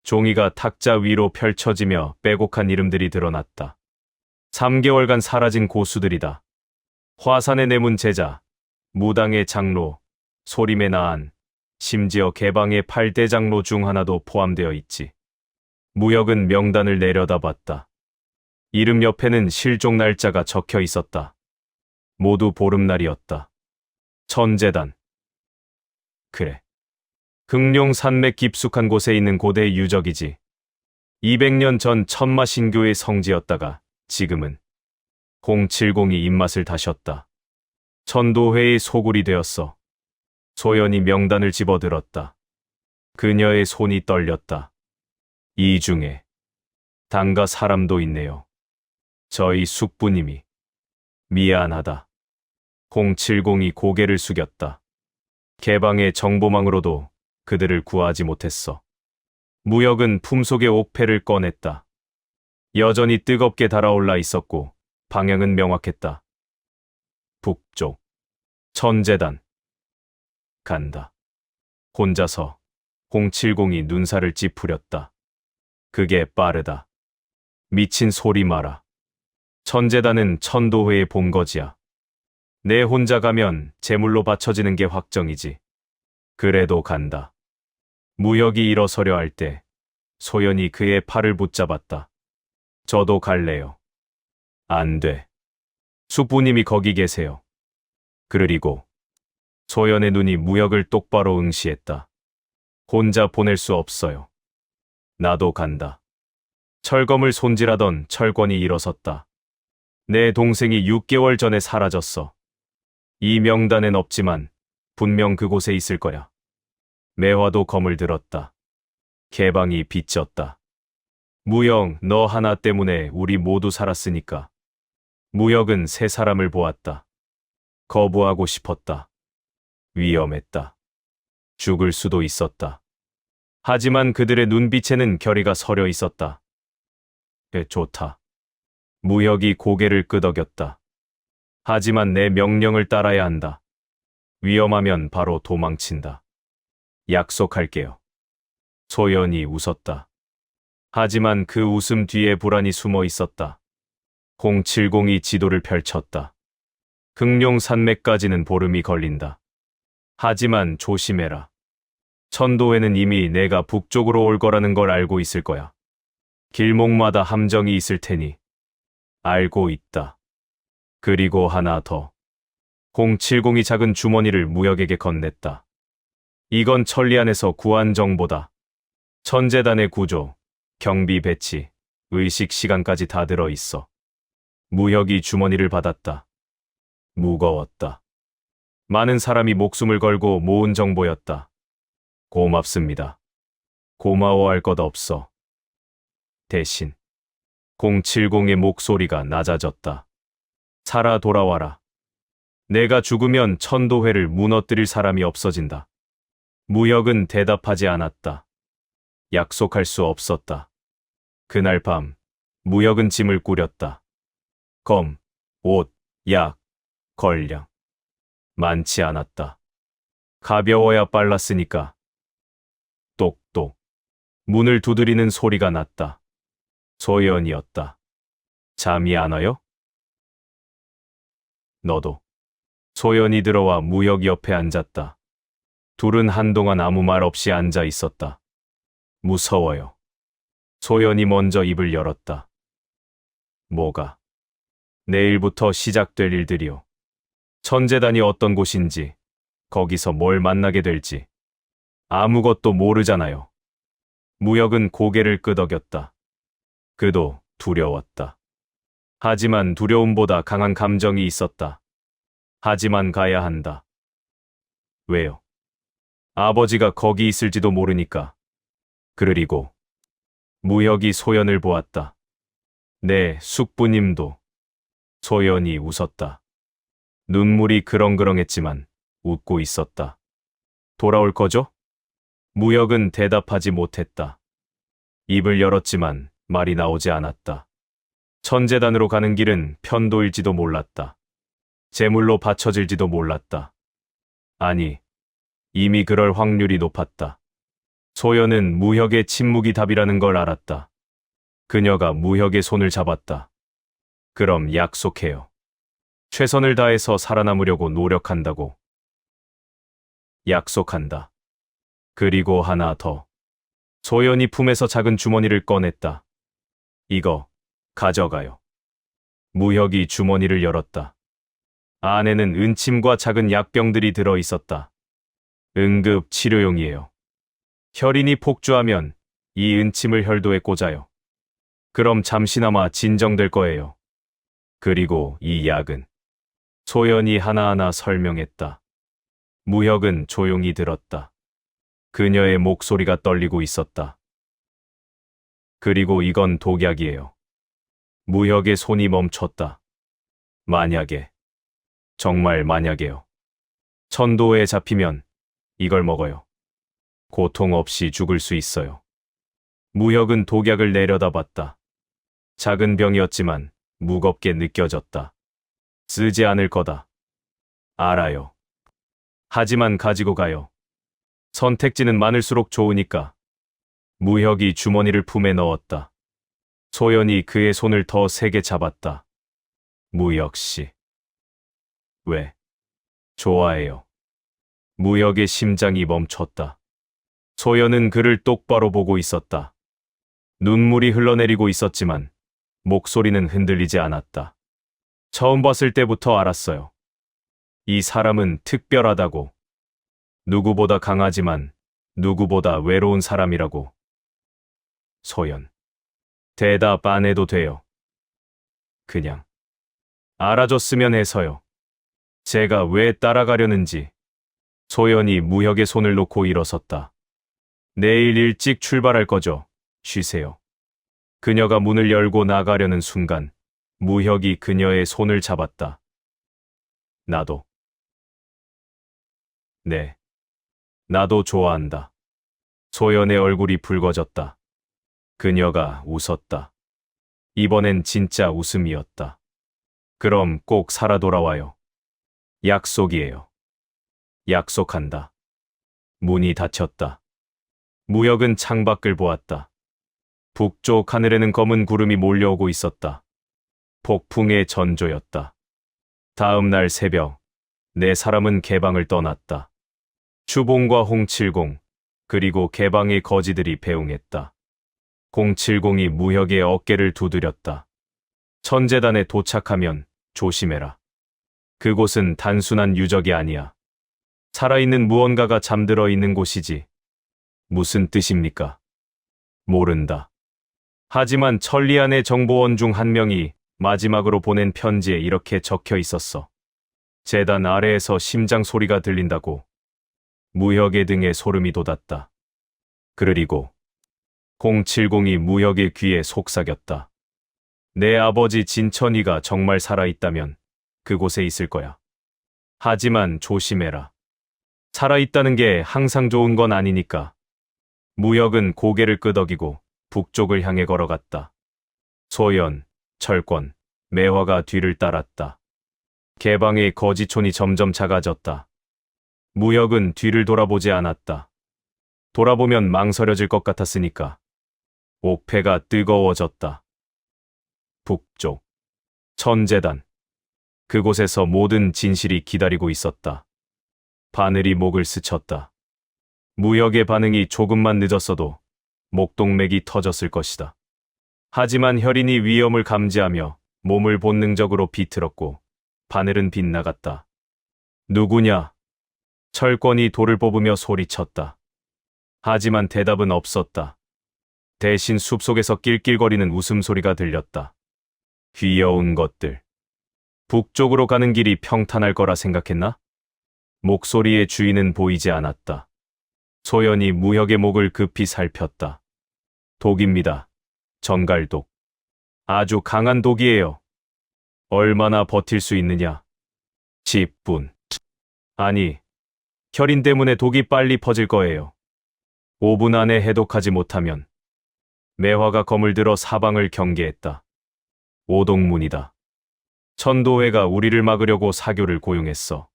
종이가 탁자 위로 펼쳐지며 빼곡한 이름들이 드러났다. 3개월간 사라진 고수들이다. 화산의 내문 제자, 무당의 장로, 소림의 나안, 심지어 개방의 8대 장로 중 하나도 포함되어 있지. 무역은 명단을 내려다봤다. 이름 옆에는 실종 날짜가 적혀 있었다. 모두 보름날이었다. 천재단. 그래. 극룡 산맥 깊숙한 곳에 있는 고대 유적이지. 200년 전 천마신교의 성지였다가 지금은 070이 입맛을 다셨다. 천도회의 소굴이 되었어. 소연이 명단을 집어들었다. 그녀의 손이 떨렸다. 이 중에 당가 사람도 있네요. 저희 숙부님이. 미안하다. 070이 고개를 숙였다. 개방의 정보망으로도 그들을 구하지 못했어. 무역은 품속의 옥패를 꺼냈다. 여전히 뜨겁게 달아올라 있었고 방향은 명확했다. 북쪽. 천재단. 간다. 혼자서 홍칠공이 눈살을 찌푸렸다. 그게 빠르다. 미친 소리 마라. 천재단은 천도회의 본거지야. 내 혼자 가면 제물로 바쳐지는 게 확정이지. 그래도 간다. 무역이 일어서려 할 때 소연이 그의 팔을 붙잡았다. 저도 갈래요. 안 돼. 숙부님이 거기 계세요. 그리고 소연의 눈이 무역을 똑바로 응시했다. 혼자 보낼 수 없어요. 나도 간다. 철검을 손질하던 철권이 일어섰다. 내 동생이 6개월 전에 사라졌어. 이 명단엔 없지만 분명 그곳에 있을 거야. 매화도 검을 들었다. 개방이 비쳤다. 무영, 너 하나 때문에 우리 모두 살았으니까. 무역은 세 사람을 보았다. 거부하고 싶었다. 위험했다. 죽을 수도 있었다. 하지만 그들의 눈빛에는 결의가 서려 있었다. 좋다. 무역이 고개를 끄덕였다. 하지만 내 명령을 따라야 한다. 위험하면 바로 도망친다. 약속할게요. 소연이 웃었다. 하지만 그 웃음 뒤에 불안이 숨어 있었다. 홍칠공이 지도를 펼쳤다. 극룡산맥까지는 보름이 걸린다. 하지만 조심해라. 천도에는 이미 내가 북쪽으로 올 거라는 걸 알고 있을 거야. 길목마다 함정이 있을 테니. 알고 있다. 그리고 하나 더. 홍칠공이 작은 주머니를 무역에게 건넸다. 이건 천리안에서 구한 정보다. 천재단의 구조, 경비 배치, 의식 시간까지 다 들어있어. 무역이 주머니를 받았다. 무거웠다. 많은 사람이 목숨을 걸고 모은 정보였다. 고맙습니다. 고마워할 것 없어. 대신 070의 목소리가 낮아졌다. 살아 돌아와라. 내가 죽으면 천도회를 무너뜨릴 사람이 없어진다. 무역은 대답하지 않았다. 약속할 수 없었다. 그날 밤 무역은 짐을 꾸렸다. 검, 옷, 약, 걸량. 많지 않았다. 가벼워야 빨랐으니까. 똑똑. 문을 두드리는 소리가 났다. 소연이었다. 잠이 안 와요? 너도. 소연이 들어와 무역 옆에 앉았다. 둘은 한동안 아무 말 없이 앉아 있었다. 무서워요. 소연이 먼저 입을 열었다. 뭐가? 내일부터 시작될 일들이요. 천재단이 어떤 곳인지, 거기서 뭘 만나게 될지 아무것도 모르잖아요. 무역은 고개를 끄덕였다. 그도 두려웠다. 하지만 두려움보다 강한 감정이 있었다. 하지만 가야 한다. 왜요? 아버지가 거기 있을지도 모르니까. 그리고 무역이 소연을 보았다. 네, 숙부님도. 소연이 웃었다. 눈물이 그렁그렁했지만 웃고 있었다. 돌아올 거죠? 무역은 대답하지 못했다. 입을 열었지만 말이 나오지 않았다. 천재단으로 가는 길은 편도일지도 몰랐다. 제물로 바쳐질지도 몰랐다. 아니, 이미 그럴 확률이 높았다. 소연은 무역의 침묵이 답이라는 걸 알았다. 그녀가 무역의 손을 잡았다. 그럼 약속해요. 최선을 다해서 살아남으려고 노력한다고. 약속한다. 그리고 하나 더. 소연이 품에서 작은 주머니를 꺼냈다. 이거 가져가요. 무역이 주머니를 열었다. 안에는 은침과 작은 약병들이 들어 있었다. 응급 치료용이에요. 혈인이 폭주하면 이 은침을 혈도에 꽂아요. 그럼 잠시나마 진정될 거예요. 그리고 이 약은 소연이 하나하나 설명했다. 무역은 조용히 들었다. 그녀의 목소리가 떨리고 있었다. 그리고 이건 독약이에요. 무역의 손이 멈췄다. 만약에, 정말 만약에요. 천도에 잡히면 이걸 먹어요. 고통 없이 죽을 수 있어요. 무역은 독약을 내려다봤다. 작은 병이었지만 무겁게 느껴졌다. 쓰지 않을 거다. 알아요. 하지만 가지고 가요. 선택지는 많을수록 좋으니까. 무혁이 주머니를 품에 넣었다. 소연이 그의 손을 더 세게 잡았다. 무혁 씨. 왜? 좋아해요. 무혁의 심장이 멈췄다. 소연은 그를 똑바로 보고 있었다. 눈물이 흘러내리고 있었지만 목소리는 흔들리지 않았다. 처음 봤을 때부터 알았어요. 이 사람은 특별하다고. 누구보다 강하지만 누구보다 외로운 사람이라고. 소연. 대답 안 해도 돼요. 그냥 알아줬으면 해서요. 제가 왜 따라가려는지. 소연이 무혁의 손을 놓고 일어섰다. 내일 일찍 출발할 거죠. 쉬세요. 그녀가 문을 열고 나가려는 순간 무혁이 그녀의 손을 잡았다. 나도. 네. 나도 좋아한다. 소연의 얼굴이 붉어졌다. 그녀가 웃었다. 이번엔 진짜 웃음이었다. 그럼 꼭 살아 돌아와요. 약속이에요. 약속한다. 문이 닫혔다. 무혁은 창밖을 보았다. 북쪽 하늘에는 검은 구름이 몰려오고 있었다. 폭풍의 전조였다. 다음 날 새벽, 네 사람은 개방을 떠났다. 추봉과 홍칠공, 그리고 개방의 거지들이 배웅했다. 070이 무혁의 어깨를 두드렸다. 천재단에 도착하면 조심해라. 그곳은 단순한 유적이 아니야. 살아있는 무언가가 잠들어 있는 곳이지. 무슨 뜻입니까? 모른다. 하지만 천리안의 정보원 중 한 명이 마지막으로 보낸 편지에 이렇게 적혀 있었어. 재단 아래에서 심장 소리가 들린다고. 무혁의 등에 소름이 돋았다. 그리고 070이 무혁의 귀에 속삭였다. 내 아버지 진천이가 정말 살아있다면 그곳에 있을 거야. 하지만 조심해라. 살아있다는 게 항상 좋은 건 아니니까. 무혁은 고개를 끄덕이고 북쪽을 향해 걸어갔다. 소연, 철권, 매화가 뒤를 따랐다. 개방의 거지촌이 점점 작아졌다. 무혁은 뒤를 돌아보지 않았다. 돌아보면 망설여질 것 같았으니까. 옥패가 뜨거워졌다. 북쪽. 천재단. 그곳에서 모든 진실이 기다리고 있었다. 바늘이 목을 스쳤다. 무혁의 반응이 조금만 늦었어도 목동맥이 터졌을 것이다. 하지만 혈인이 위험을 감지하며 몸을 본능적으로 비틀었고 바늘은 빗나갔다. 누구냐? 철권이 돌을 뽑으며 소리쳤다. 하지만 대답은 없었다. 대신 숲속에서 낄낄거리는 웃음소리가 들렸다. 귀여운 것들. 북쪽으로 가는 길이 평탄할 거라 생각했나? 목소리의 주인은 보이지 않았다. 소연이 무혁의 목을 급히 살폈다. 독입니다. 정갈독. 아주 강한 독이에요. 얼마나 버틸 수 있느냐? 10분. 아니, 혈인 때문에 독이 빨리 퍼질 거예요. 5분 안에 해독하지 못하면. 매화가 검을 들어 사방을 경계했다. 오동문이다. 천도회가 우리를 막으려고 사교를 고용했어.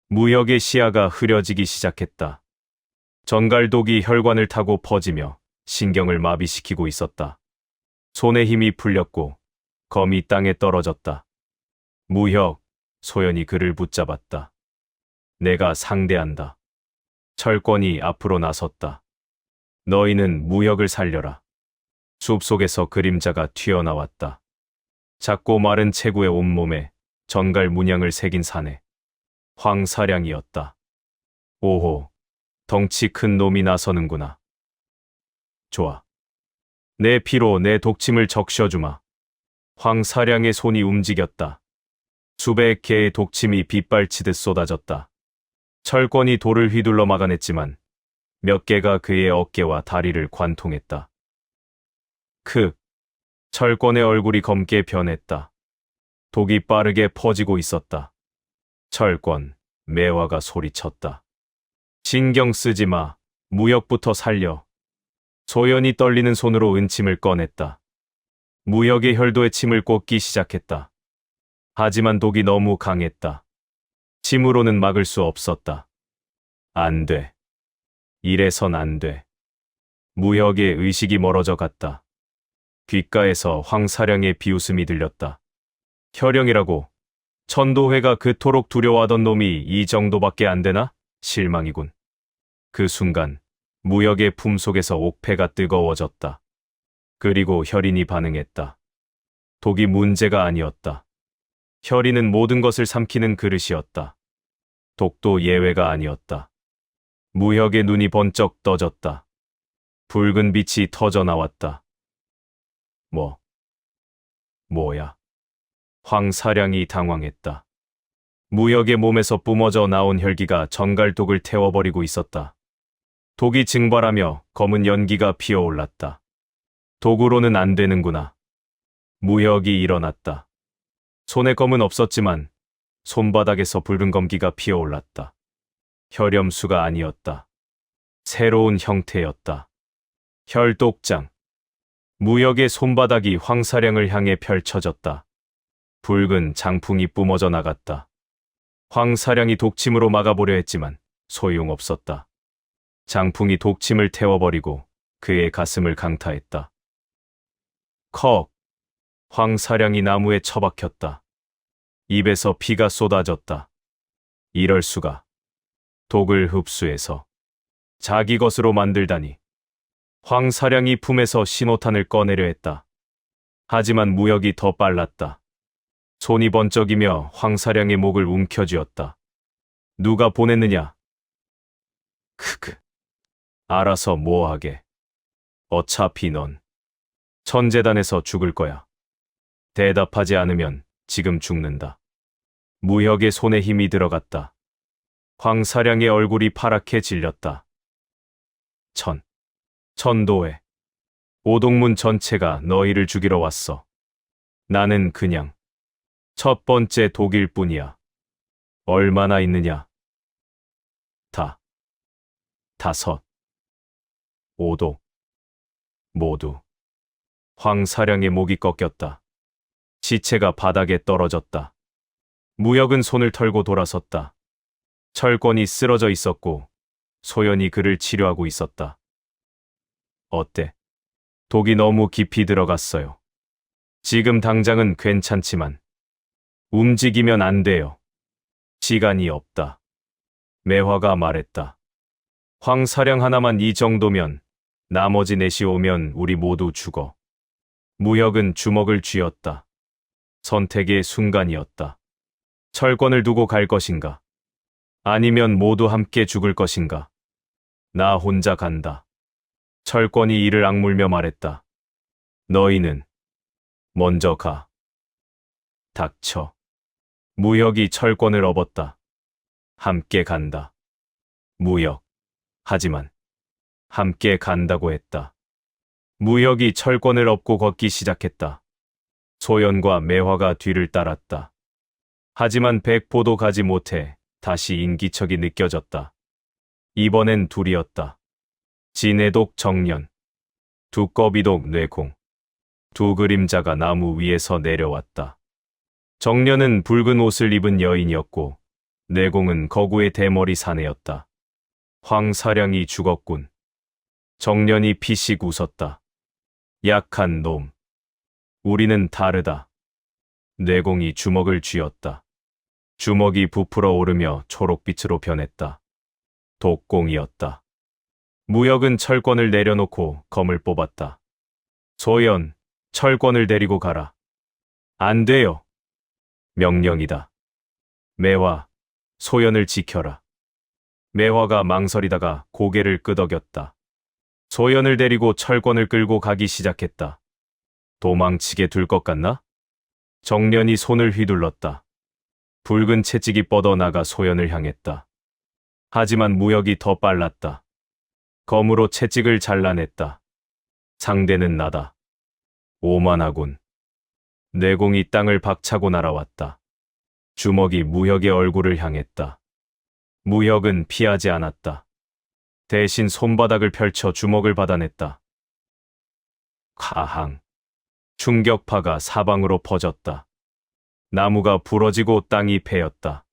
무혁의 시야가 흐려지기 시작했다. 정갈독이 혈관을 타고 퍼지며 신경을 마비시키고 있었다. 손에 힘이 풀렸고 검이 땅에 떨어졌다. 무혁, 소연이 그를 붙잡았다. 내가 상대한다. 철권이 앞으로 나섰다. 너희는 무혁을 살려라. 숲속에서 그림자가 튀어나왔다. 작고 마른 체구의 온몸에 정갈 문양을 새긴 사내. 황사량이었다. 오호, 덩치 큰 놈이 나서는구나. 좋아. 내 피로 내 독침을 적셔주마. 황사량의 손이 움직였다. 수백 개의 독침이 빗발치듯 쏟아졌다. 철권이 돌을 휘둘러 막아냈지만 몇 개가 그의 어깨와 다리를 관통했다. 철권의 얼굴이 검게 변했다. 독이 빠르게 퍼지고 있었다. 철권, 매화가 소리쳤다. 신경 쓰지 마. 무혁부터 살려. 소연이 떨리는 손으로 은침을 꺼냈다. 무혁의 혈도에 침을 꽂기 시작했다. 하지만 독이 너무 강했다. 침으로는 막을 수 없었다. 안 돼. 이래선 안 돼. 무혁의 의식이 멀어져 갔다. 귓가에서 황사량의 비웃음이 들렸다. 혈령이라고. 천도회가 그토록 두려워하던 놈이 이 정도밖에 안 되나? 실망이군. 그 순간 무혁의 품속에서 옥패가 뜨거워졌다. 그리고 혈인이 반응했다. 독이 문제가 아니었다. 혈인은 모든 것을 삼키는 그릇이었다. 독도 예외가 아니었다. 무혁의 눈이 번쩍 떠졌다. 붉은 빛이 터져 나왔다. 뭐야? 황사량이 당황했다. 무혁의 몸에서 뿜어져 나온 혈기가 전갈독을 태워버리고 있었다. 독이 증발하며 검은 연기가 피어올랐다. 독으로는 안 되는구나. 무혁이 일어났다. 손에 검은 없었지만 손바닥에서 붉은 검기가 피어올랐다. 혈염수가 아니었다. 새로운 형태였다. 혈독장. 무혁의 손바닥이 황사량을 향해 펼쳐졌다. 붉은 장풍이 뿜어져 나갔다. 황사량이 독침으로 막아보려 했지만 소용없었다. 장풍이 독침을 태워버리고 그의 가슴을 강타했다. 컥! 황사량이 나무에 처박혔다. 입에서 피가 쏟아졌다. 이럴 수가. 독을 흡수해서 자기 것으로 만들다니. 황사량이 품에서 신호탄을 꺼내려 했다. 하지만 무혁이 더 빨랐다. 손이 번쩍이며 황사량의 목을 움켜쥐었다. 누가 보냈느냐? 크크. 알아서 뭐하게. 어차피 넌 천재단에서 죽을 거야. 대답하지 않으면 지금 죽는다. 무혁의 손에 힘이 들어갔다. 황사량의 얼굴이 파랗게 질렸다. 천도회. 오동문 전체가 너희를 죽이러 왔어. 나는 그냥 첫 번째 독일 뿐이야. 얼마나 있느냐? 다섯. 오독. 모두. 황사량의 목이 꺾였다. 시체가 바닥에 떨어졌다. 무혁은 손을 털고 돌아섰다. 철권이 쓰러져 있었고 소연이 그를 치료하고 있었다. 어때? 독이 너무 깊이 들어갔어요. 지금 당장은 괜찮지만 움직이면 안 돼요. 시간이 없다. 매화가 말했다. 황사량 하나만 이 정도면 나머지 넷이 오면 우리 모두 죽어. 무혁은 주먹을 쥐었다. 선택의 순간이었다. 철권을 두고 갈 것인가? 아니면 모두 함께 죽을 것인가? 나 혼자 간다. 철권이 이를 악물며 말했다. 너희는 먼저 가. 닥쳐. 무혁이 철권을 업었다. 함께 간다. 무혁. 하지만 함께 간다고 했다. 무혁이 철권을 업고 걷기 시작했다. 소연과 매화가 뒤를 따랐다. 하지만 백포도 가지 못해 다시 인기척이 느껴졌다. 이번엔 둘이었다. 진해독 정년, 두꺼비독 뇌공. 두 그림자가 나무 위에서 내려왔다. 정년은 붉은 옷을 입은 여인이었고 뇌공은 거구의 대머리 사내였다. 황사량이 죽었군. 정년이 피식 웃었다. 약한 놈. 우리는 다르다. 뇌공이 주먹을 쥐었다. 주먹이 부풀어 오르며 초록빛으로 변했다. 독공이었다. 무혁은 철권을 내려놓고 검을 뽑았다. 소연, 철권을 데리고 가라. 안 돼요. 명령이다. 매화, 소연을 지켜라. 매화가 망설이다가 고개를 끄덕였다. 소연을 데리고 철권을 끌고 가기 시작했다. 도망치게 둘 것 같나? 정년이 손을 휘둘렀다. 붉은 채찍이 뻗어나가 소연을 향했다. 하지만 무혁이 더 빨랐다. 검으로 채찍을 잘라냈다. 상대는 나다. 오만하군. 뇌공이 땅을 박차고 날아왔다. 주먹이 무혁의 얼굴을 향했다. 무혁은 피하지 않았다. 대신 손바닥을 펼쳐 주먹을 받아냈다. 가항. 충격파가 사방으로 퍼졌다. 나무가 부러지고 땅이 패였다.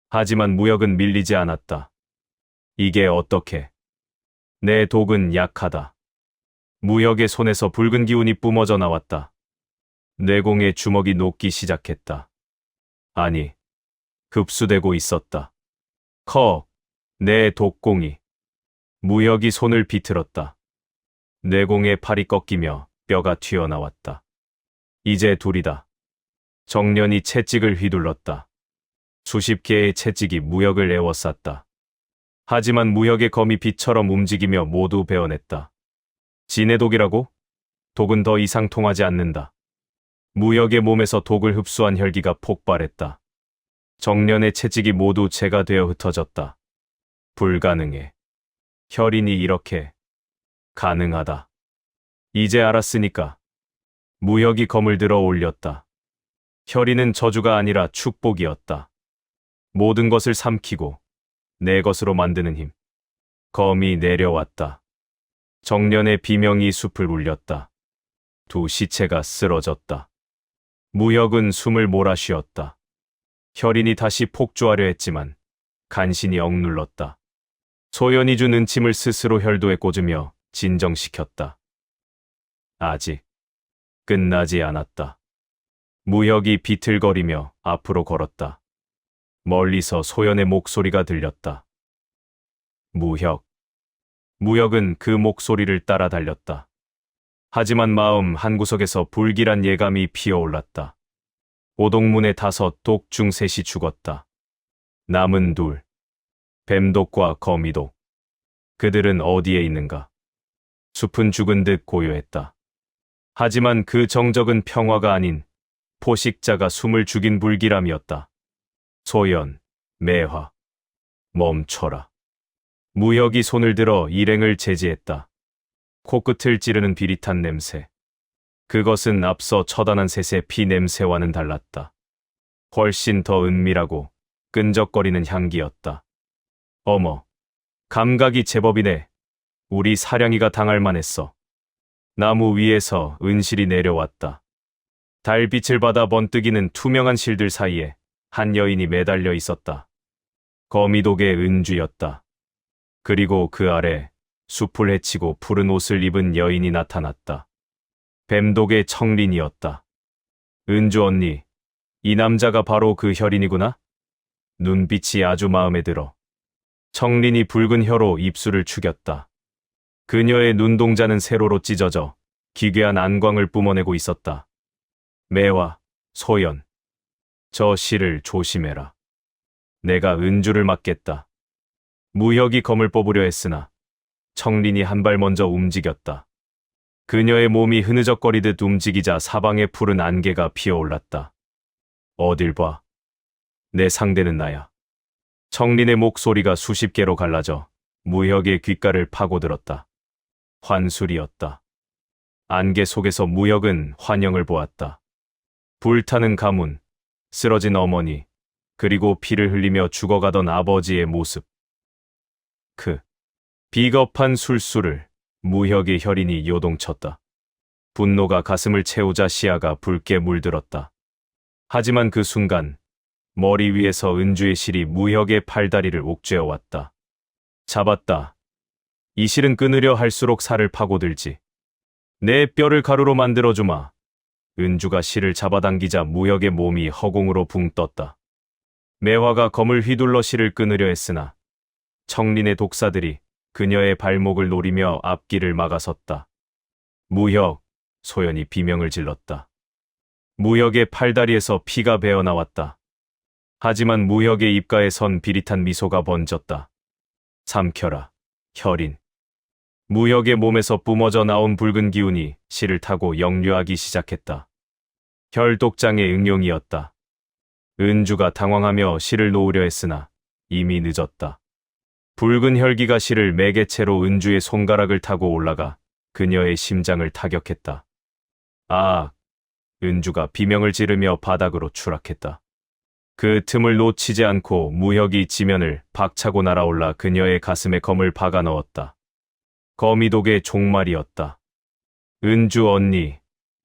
하지만 무혁은 밀리지 않았다. 이게 어떻게? 내 독은 약하다. 무역의 손에서 붉은 기운이 뿜어져 나왔다. 내공의 주먹이 녹기 시작했다. 아니, 흡수되고 있었다. 내 독공이. 무역이 손을 비틀었다. 내공의 팔이 꺾이며 뼈가 튀어나왔다. 이제 둘이다. 정년이 채찍을 휘둘렀다. 수십 개의 채찍이 무역을 에워쌌다. 하지만 무역의 검이 빛처럼 움직이며 모두 베어냈다. 진의 독이라고? 독은 더 이상 통하지 않는다. 무역의 몸에서 독을 흡수한 혈기가 폭발했다. 정년의 채찍이 모두 재가 되어 흩어졌다. 불가능해. 혈인이 이렇게 가능하다. 이제 알았으니까. 무역이 검을 들어 올렸다. 혈인은 저주가 아니라 축복이었다. 모든 것을 삼키고 내 것으로 만드는 힘. 검이 내려왔다. 정년의 비명이 숲을 울렸다. 두 시체가 쓰러졌다. 무역은 숨을 몰아쉬었다. 혈인이 다시 폭주하려 했지만 간신히 억눌렀다. 소연이 준 은침을 스스로 혈도에 꽂으며 진정시켰다. 아직 끝나지 않았다. 무역이 비틀거리며 앞으로 걸었다. 멀리서 소연의 목소리가 들렸다. 무역은 그 목소리를 따라 달렸다. 하지만 마음 한구석에서 불길한 예감이 피어올랐다. 오동문의 5, 독중 3이 죽었다. 남은 2, 뱀독과 거미독. 그들은 어디에 있는가? 숲은 죽은 듯 고요했다. 하지만 그 정적은 평화가 아닌 포식자가 숨을 죽인 불길함이었다. 소연, 매화, 멈춰라. 무역이 손을 들어 일행을 제지했다. 코끝을 찌르는 비릿한 냄새. 그것은 앞서 처단한 셋의 피 냄새와는 달랐다. 훨씬 더 은밀하고 끈적거리는 향기였다. 어머, 감각이 제법이네. 우리 사냥이가 당할 만했어. 나무 위에서 은실이 내려왔다. 달빛을 받아 번뜩이는 투명한 실들 사이에 한 여인이 매달려 있었다. 거미독의 은주였다. 그리고 그 아래 숲을 헤치고 푸른 옷을 입은 여인이 나타났다. 뱀독의 청린이었다. 은주 언니, 이 남자가 바로 그 혈인이구나? 눈빛이 아주 마음에 들어. 청린이 붉은 혀로 입술을 축였다. 그녀의 눈동자는 세로로 찢어져 기괴한 안광을 뿜어내고 있었다. 매화, 소연, 저 실을 조심해라. 내가 은주를 막겠다. 무역이 검을 뽑으려 했으나 청린이 한 발 먼저 움직였다. 그녀의 몸이 흐느적거리듯 움직이자 사방에 푸른 안개가 피어올랐다. 어딜 봐. 내 상대는 나야. 청린의 목소리가 수십 개로 갈라져 무역의 귓가를 파고들었다. 환술이었다. 안개 속에서 무역은 환영을 보았다. 불타는 가문, 쓰러진 어머니, 그리고 피를 흘리며 죽어가던 아버지의 모습. 그 비겁한 술수를 무역의 혈인이 요동쳤다. 분노가 가슴을 채우자 시야가 붉게 물들었다. 하지만 그 순간 머리 위에서 은주의 실이 무역의 팔다리를 옥죄어 왔다. 잡았다. 이 실은 끊으려 할수록 살을 파고들지. 내 뼈를 가루로 만들어주마. 은주가 실을 잡아당기자 무역의 몸이 허공으로 붕 떴다. 매화가 검을 휘둘러 실을 끊으려 했으나 청린의 독사들이 그녀의 발목을 노리며 앞길을 막아섰다. 무역, 소연이 비명을 질렀다. 무역의 팔다리에서 피가 배어나왔다. 하지만 무역의 입가에 선 비릿한 미소가 번졌다. 삼켜라, 혈인. 무역의 몸에서 뿜어져 나온 붉은 기운이 실을 타고 역류하기 시작했다. 혈독장의 응용이었다. 은주가 당황하며 실을 놓으려 했으나 이미 늦었다. 붉은 혈기가 실을 매개체로 은주의 손가락을 타고 올라가 그녀의 심장을 타격했다. 아! 은주가 비명을 지르며 바닥으로 추락했다. 그 틈을 놓치지 않고 무역이 지면을 박차고 날아올라 그녀의 가슴에 검을 박아 넣었다. 거미독의 종말이었다. 은주 언니,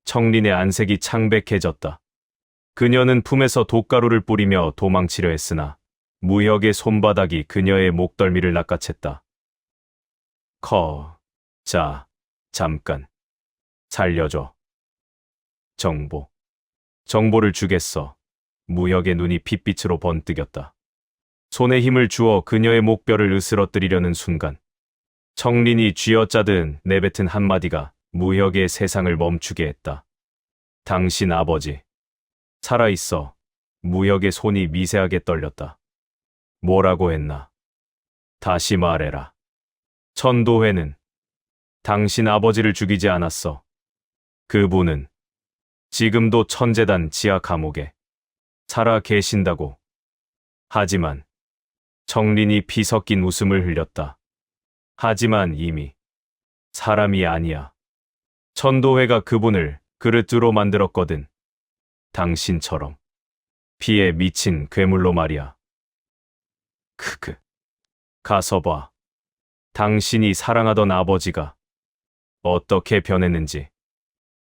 청린의 안색이 창백해졌다. 그녀는 품에서 독가루를 뿌리며 도망치려 했으나 무역의 손바닥이 그녀의 목덜미를 낚아챘다. 자, 잠깐. 살려줘. 정보를 주겠어. 무혁의 눈이 핏빛으로 번뜩였다. 손에 힘을 주어 그녀의 목뼈를 으스러뜨리려는 순간 청린이 쥐어짜듯 내뱉은 한마디가 무혁의 세상을 멈추게 했다. 당신 아버지. 살아있어. 무혁의 손이 미세하게 떨렸다. 뭐라고 했나? 다시 말해라. 천도회는 당신 아버지를 죽이지 않았어. 그분은 지금도 천재단 지하 감옥에 살아 계신다고. 하지만 청린이 피 섞인 웃음을 흘렸다. 하지만 이미 사람이 아니야. 천도회가 그분을 그릇으로 만들었거든. 당신처럼 피에 미친 괴물로 말이야. 크크. 가서 봐. 당신이 사랑하던 아버지가 어떻게 변했는지.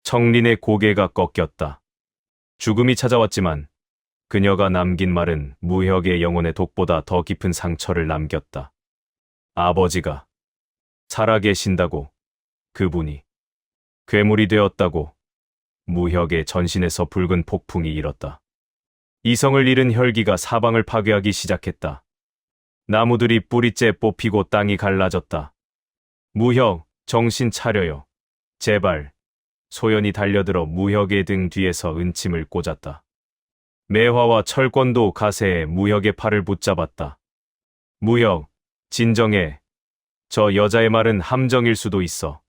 청린의 고개가 꺾였다. 죽음이 찾아왔지만 그녀가 남긴 말은 무혁의 영혼의 독보다 더 깊은 상처를 남겼다. 아버지가 살아계신다고. 그분이 괴물이 되었다고. 무혁의 전신에서 붉은 폭풍이 일었다. 이성을 잃은 혈기가 사방을 파괴하기 시작했다. 나무들이 뿌리째 뽑히고 땅이 갈라졌다. 무혁, 정신 차려요. 제발. 소연이 달려들어 무혁의 등 뒤에서 은침을 꽂았다. 매화와 철권도 가세에 무혁의 팔을 붙잡았다. 무혁, 진정해. 저 여자의 말은 함정일 수도 있어.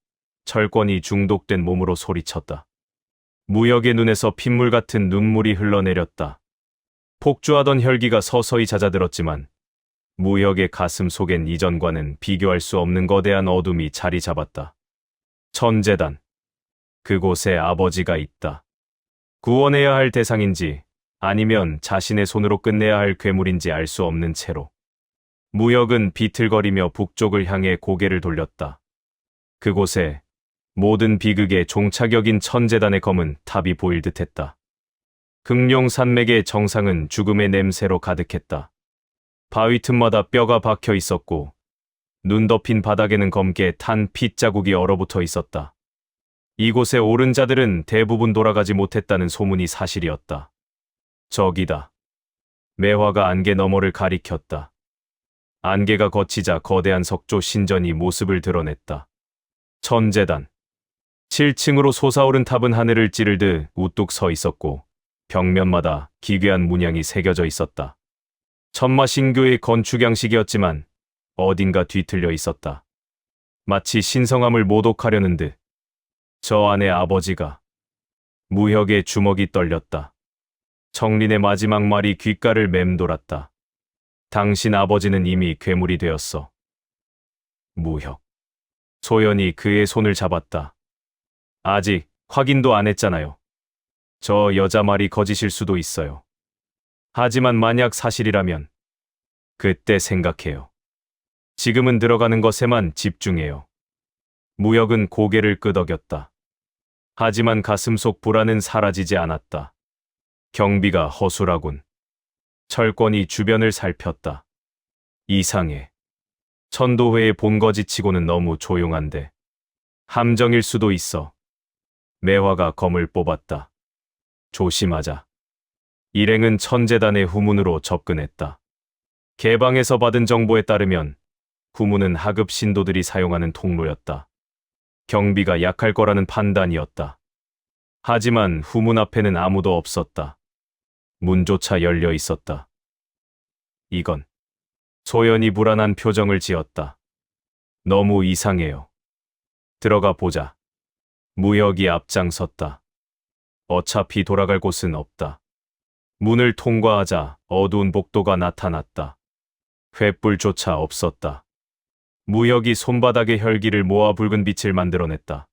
철권이 중독된 몸으로 소리쳤다. 무혁의 눈에서 핏물 같은 눈물이 흘러내렸다. 폭주하던 혈기가 서서히 잦아들었지만 무혁의 가슴 속엔 이전과는 비교할 수 없는 거대한 어둠이 자리 잡았다. 천재단. 그곳에 아버지가 있다. 구원해야 할 대상인지 아니면 자신의 손으로 끝내야 할 괴물인지 알 수 없는 채로 무혁은 비틀거리며 북쪽을 향해 고개를 돌렸다. 그곳에 모든 비극의 종착역인 천재단의 검은 탑이 보일 듯했다. 극룡산맥의 정상은 죽음의 냄새로 가득했다. 바위 틈마다 뼈가 박혀 있었고 눈 덮인 바닥에는 검게 탄 핏자국이 얼어붙어 있었다. 이곳에 오른 자들은 대부분 돌아가지 못했다는 소문이 사실이었다. 저기다. 매화가 안개 너머를 가리켰다. 안개가 걷히자 거대한 석조 신전이 모습을 드러냈다. 천재단. 7층으로 솟아오른 탑은 하늘을 찌르듯 우뚝 서 있었고 벽면마다 기괴한 문양이 새겨져 있었다. 천마신교의 건축 양식이었지만 어딘가 뒤틀려 있었다. 마치 신성함을 모독하려는 듯. 저 안에 아버지가. 무혁의 주먹이 떨렸다. 청린의 마지막 말이 귓가를 맴돌았다. 당신 아버지는 이미 괴물이 되었어. 무혁. 소연이 그의 손을 잡았다. 아직 확인도 안 했잖아요. 저 여자 말이 거짓일 수도 있어요. 하지만 만약 사실이라면 그때 생각해요. 지금은 들어가는 것에만 집중해요. 무혁은 고개를 끄덕였다. 하지만 가슴 속 불안은 사라지지 않았다. 경비가 허술하군. 철권이 주변을 살폈다. 이상해. 천도회의 본거지치고는 너무 조용한데. 함정일 수도 있어. 매화가 검을 뽑았다. 조심하자. 일행은 천재단의 후문으로 접근했다. 개방에서 받은 정보에 따르면 후문은 하급 신도들이 사용하는 통로였다. 경비가 약할 거라는 판단이었다. 하지만 후문 앞에는 아무도 없었다. 문조차 열려 있었다. 이건. 소연이 불안한 표정을 지었다. 너무 이상해요. 들어가 보자. 무혁이 앞장섰다. 어차피 돌아갈 곳은 없다. 문을 통과하자 어두운 복도가 나타났다. 횃불조차 없었다. 무혁이 손바닥에 혈기를 모아 붉은 빛을 만들어냈다.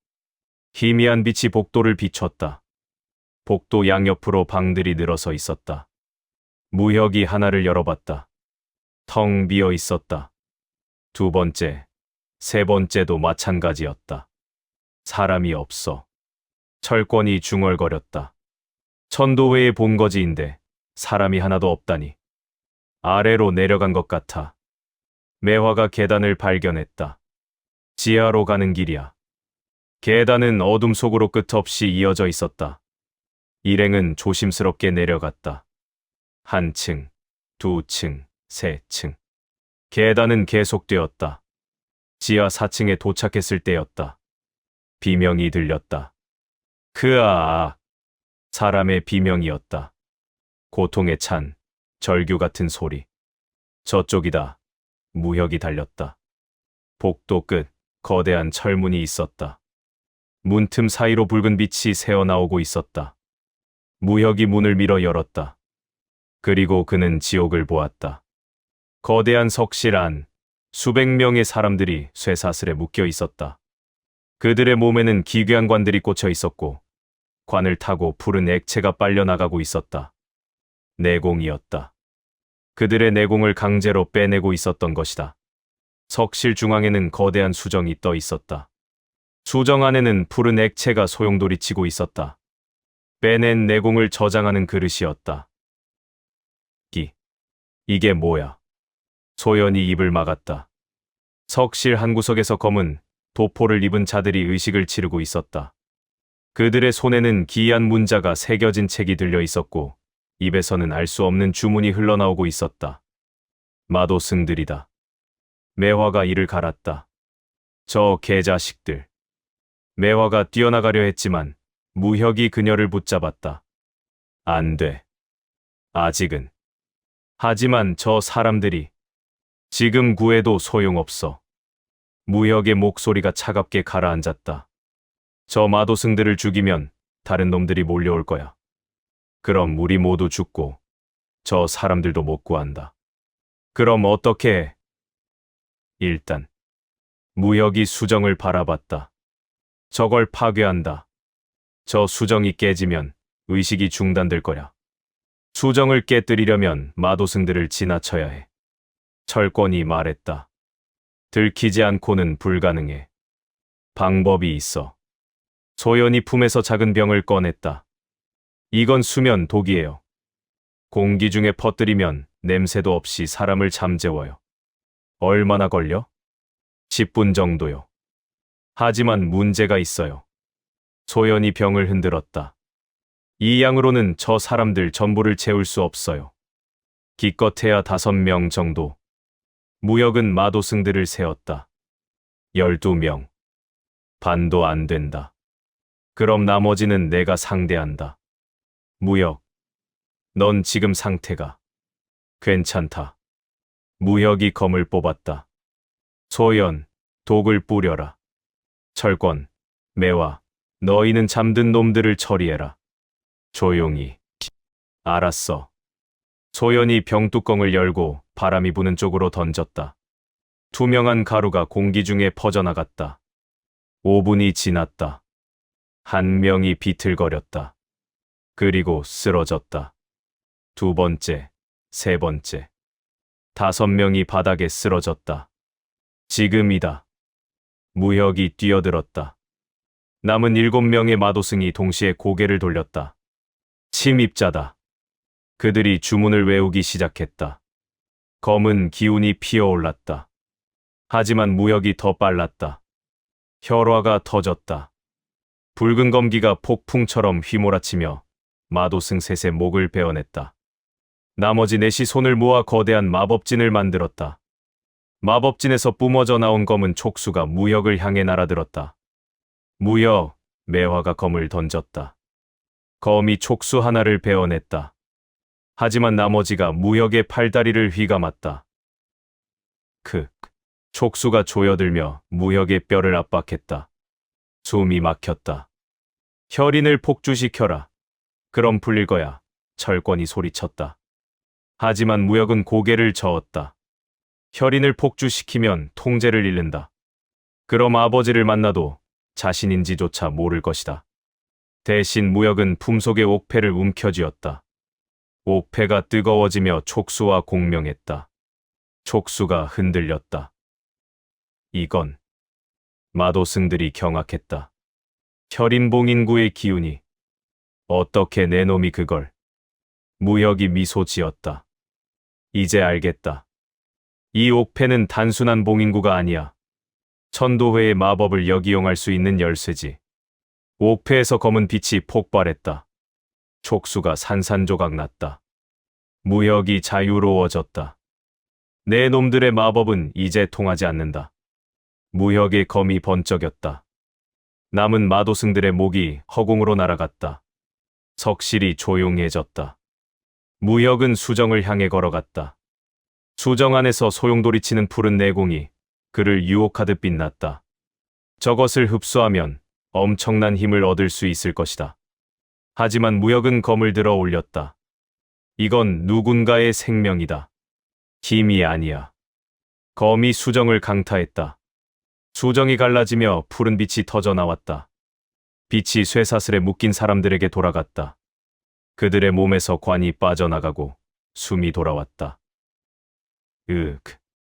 희미한 빛이 복도를 비췄다. 복도 양옆으로 방들이 늘어서 있었다. 무혁이 하나를 열어봤다. 텅 비어 있었다. 두 번째, 세 번째도 마찬가지였다. 사람이 없어. 철권이 중얼거렸다. 천도회의 본거지인데 사람이 하나도 없다니. 아래로 내려간 것 같아. 매화가 계단을 발견했다. 지하로 가는 길이야. 계단은 어둠 속으로 끝없이 이어져 있었다. 일행은 조심스럽게 내려갔다. 한 층, 두 층, 세 층. 계단은 계속되었다. 지하 4층에 도착했을 때였다. 비명이 들렸다. 크아아. 사람의 비명이었다. 고통에 찬 절규 같은 소리. 저쪽이다. 무혁이 달렸다. 복도 끝 거대한 철문이 있었다. 문틈 사이로 붉은 빛이 새어나오고 있었다. 무혁이 문을 밀어 열었다. 그리고 그는 지옥을 보았다. 거대한 석실 안 수백 명의 사람들이 쇠사슬에 묶여 있었다. 그들의 몸에는 기괴한 관들이 꽂혀 있었고 관을 타고 푸른 액체가 빨려나가고 있었다. 내공이었다. 그들의 내공을 강제로 빼내고 있었던 것이다. 석실 중앙에는 거대한 수정이 떠 있었다. 수정 안에는 푸른 액체가 소용돌이치고 있었다. 빼낸 내공을 저장하는 그릇이었다. 이게 뭐야? 소연이 입을 막았다. 석실 한 구석에서 검은 도포를 입은 자들이 의식을 치르고 있었다. 그들의 손에는 기이한 문자가 새겨진 책이 들려 있었고 입에서는 알 수 없는 주문이 흘러나오고 있었다. 마도승들이다. 매화가 이를 갈았다. 저 개자식들. 매화가 뛰어나가려 했지만 무혁이 그녀를 붙잡았다. 안 돼. 아직은. 하지만 저 사람들이 지금 구해도 소용없어. 무혁의 목소리가 차갑게 가라앉았다. 저 마도승들을 죽이면 다른 놈들이 몰려올 거야. 그럼 우리 모두 죽고 저 사람들도 못 구한다. 그럼 어떻게 해? 일단 무혁이 수정을 바라봤다. 저걸 파괴한다. 저 수정이 깨지면 의식이 중단될 거야. 수정을 깨뜨리려면 마도승들을 지나쳐야 해. 철권이 말했다. 들키지 않고는 불가능해. 방법이 있어. 소연이 품에서 작은 병을 꺼냈다. 이건 수면 독이에요. 공기 중에 퍼뜨리면 냄새도 없이 사람을 잠재워요. 얼마나 걸려? 10분 정도요. 하지만 문제가 있어요. 소연이 병을 흔들었다. 이 양으로는 저 사람들 전부를 채울 수 없어요. 기껏해야 5명 정도. 무혁은 마도승들을 세웠다. 12명. 반도 안 된다. 그럼 나머지는 내가 상대한다. 무혁, 넌 지금 상태가 괜찮다. 무혁이 검을 뽑았다. 소연, 독을 뿌려라. 철권, 매화, 너희는 잠든 놈들을 처리해라. 조용히. 알았어. 소연이 병뚜껑을 열고 바람이 부는 쪽으로 던졌다. 투명한 가루가 공기 중에 퍼져나갔다. 5분이 지났다. 한 명이 비틀거렸다. 그리고 쓰러졌다. 2번째, 3번째. 5명이 바닥에 쓰러졌다. 지금이다. 무혁이 뛰어들었다. 남은 7명의 마도승이 동시에 고개를 돌렸다. 침입자다. 그들이 주문을 외우기 시작했다. 검은 기운이 피어올랐다. 하지만 무혁이 더 빨랐다. 혈화가 터졌다. 붉은 검기가 폭풍처럼 휘몰아치며 마도승 셋의 목을 베어냈다. 나머지 넷이 손을 모아 거대한 마법진을 만들었다. 마법진에서 뿜어져 나온 검은 촉수가 무혁을 향해 날아들었다. 무혁, 매화가 검을 던졌다. 검이 촉수 하나를 베어냈다. 하지만 나머지가 무혁의 팔다리를 휘감았다. 촉수가 조여들며 무혁의 뼈를 압박했다. 숨이 막혔다. 혈인을 폭주시켜라. 그럼 풀릴 거야. 철권이 소리쳤다. 하지만 무혁은 고개를 저었다. 혈인을 폭주시키면 통제를 잃는다. 그럼 아버지를 만나도 자신인지조차 모를 것이다. 대신 무혁은 품속의 옥패를 움켜쥐었다. 옥패가 뜨거워지며 촉수와 공명했다. 촉수가 흔들렸다. 이건 마도승들이 경악했다. 혈인봉인구의 기운이. 어떻게 내 놈이 그걸. 무혁이 미소 지었다. 이제 알겠다. 이 옥패는 단순한 봉인구가 아니야. 천도회의 마법을 역이용할 수 있는 열쇠지. 옥패에서 검은 빛이 폭발했다. 촉수가 산산조각 났다. 무역이 자유로워졌다. 내 놈들의 마법은 이제 통하지 않는다. 무역의 검이 번쩍였다. 남은 마도승들의 목이 허공으로 날아갔다. 석실이 조용해졌다. 무역은 수정을 향해 걸어갔다. 수정 안에서 소용돌이치는 푸른 내공이 그를 유혹하듯 빛났다. 저것을 흡수하면 엄청난 힘을 얻을 수 있을 것이다. 하지만 무역은 검을 들어 올렸다. 이건 누군가의 생명이다. 힘이 아니야. 검이 수정을 강타했다. 수정이 갈라지며 푸른 빛이 터져 나왔다. 빛이 쇠사슬에 묶인 사람들에게 돌아갔다. 그들의 몸에서 관이 빠져나가고 숨이 돌아왔다.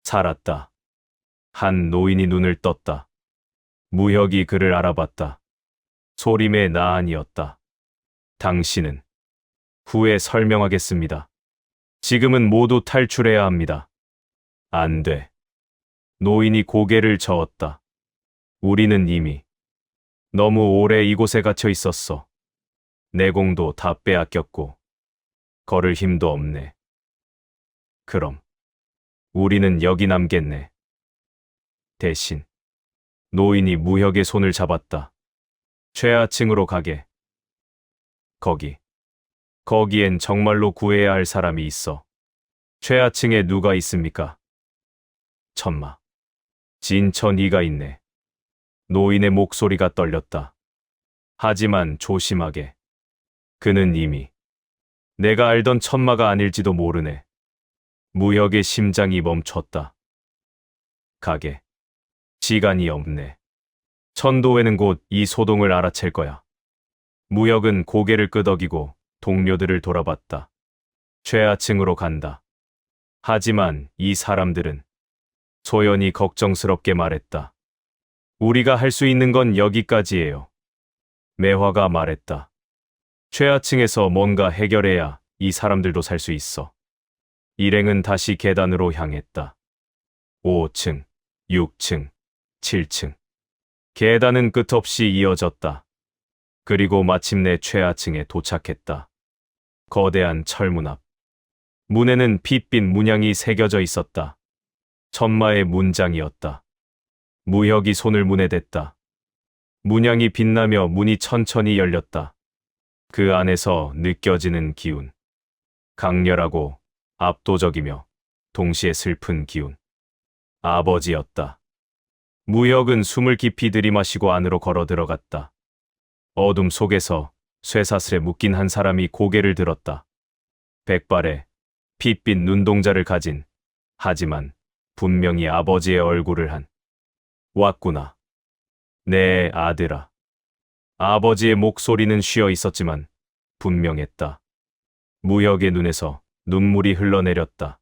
살았다. 한 노인이 눈을 떴다. 무역이 그를 알아봤다. 소림의 나안이었다. 당신은? 후에 설명하겠습니다. 지금은 모두 탈출해야 합니다. 안 돼. 노인이 고개를 저었다. 우리는 이미 너무 오래 이곳에 갇혀 있었어. 내공도 다 빼앗겼고 걸을 힘도 없네. 그럼 우리는 여기 남겠네. 대신 노인이 무역의 손을 잡았다. 최하층으로 가게. 거기엔 정말로 구해야 할 사람이 있어. 최하층에 누가 있습니까? 천마. 진천 네가 있네. 노인의 목소리가 떨렸다. 하지만 조심하게. 그는 이미 내가 알던 천마가 아닐지도 모르네. 무역의 심장이 멈췄다. 가게. 시간이 없네. 천도회는 곧 이 소동을 알아챌 거야. 무역은 고개를 끄덕이고 동료들을 돌아봤다. 최하층으로 간다. 하지만 이 사람들은 소연이 걱정스럽게 말했다. 우리가 할 수 있는 건 여기까지예요. 매화가 말했다. 최하층에서 뭔가 해결해야 이 사람들도 살 수 있어. 일행은 다시 계단으로 향했다. 5층, 6층, 7층. 계단은 끝없이 이어졌다. 그리고 마침내 최하층에 도착했다. 거대한 철문 앞. 문에는 핏빛 문양이 새겨져 있었다. 천마의 문장이었다. 무역이 손을 문에 댔다. 문양이 빛나며 문이 천천히 열렸다. 그 안에서 느껴지는 기운. 강렬하고 압도적이며 동시에 슬픈 기운. 아버지였다. 무역은 숨을 깊이 들이마시고 안으로 걸어 들어갔다. 어둠 속에서 쇠사슬에 묶인 한 사람이 고개를 들었다. 백발에 핏빛 눈동자를 가진, 하지만 분명히 아버지의 얼굴을 한. 왔구나. 내 아들아. 아버지의 목소리는 쉬어 있었지만 분명했다. 무역의 눈에서 눈물이 흘러내렸다.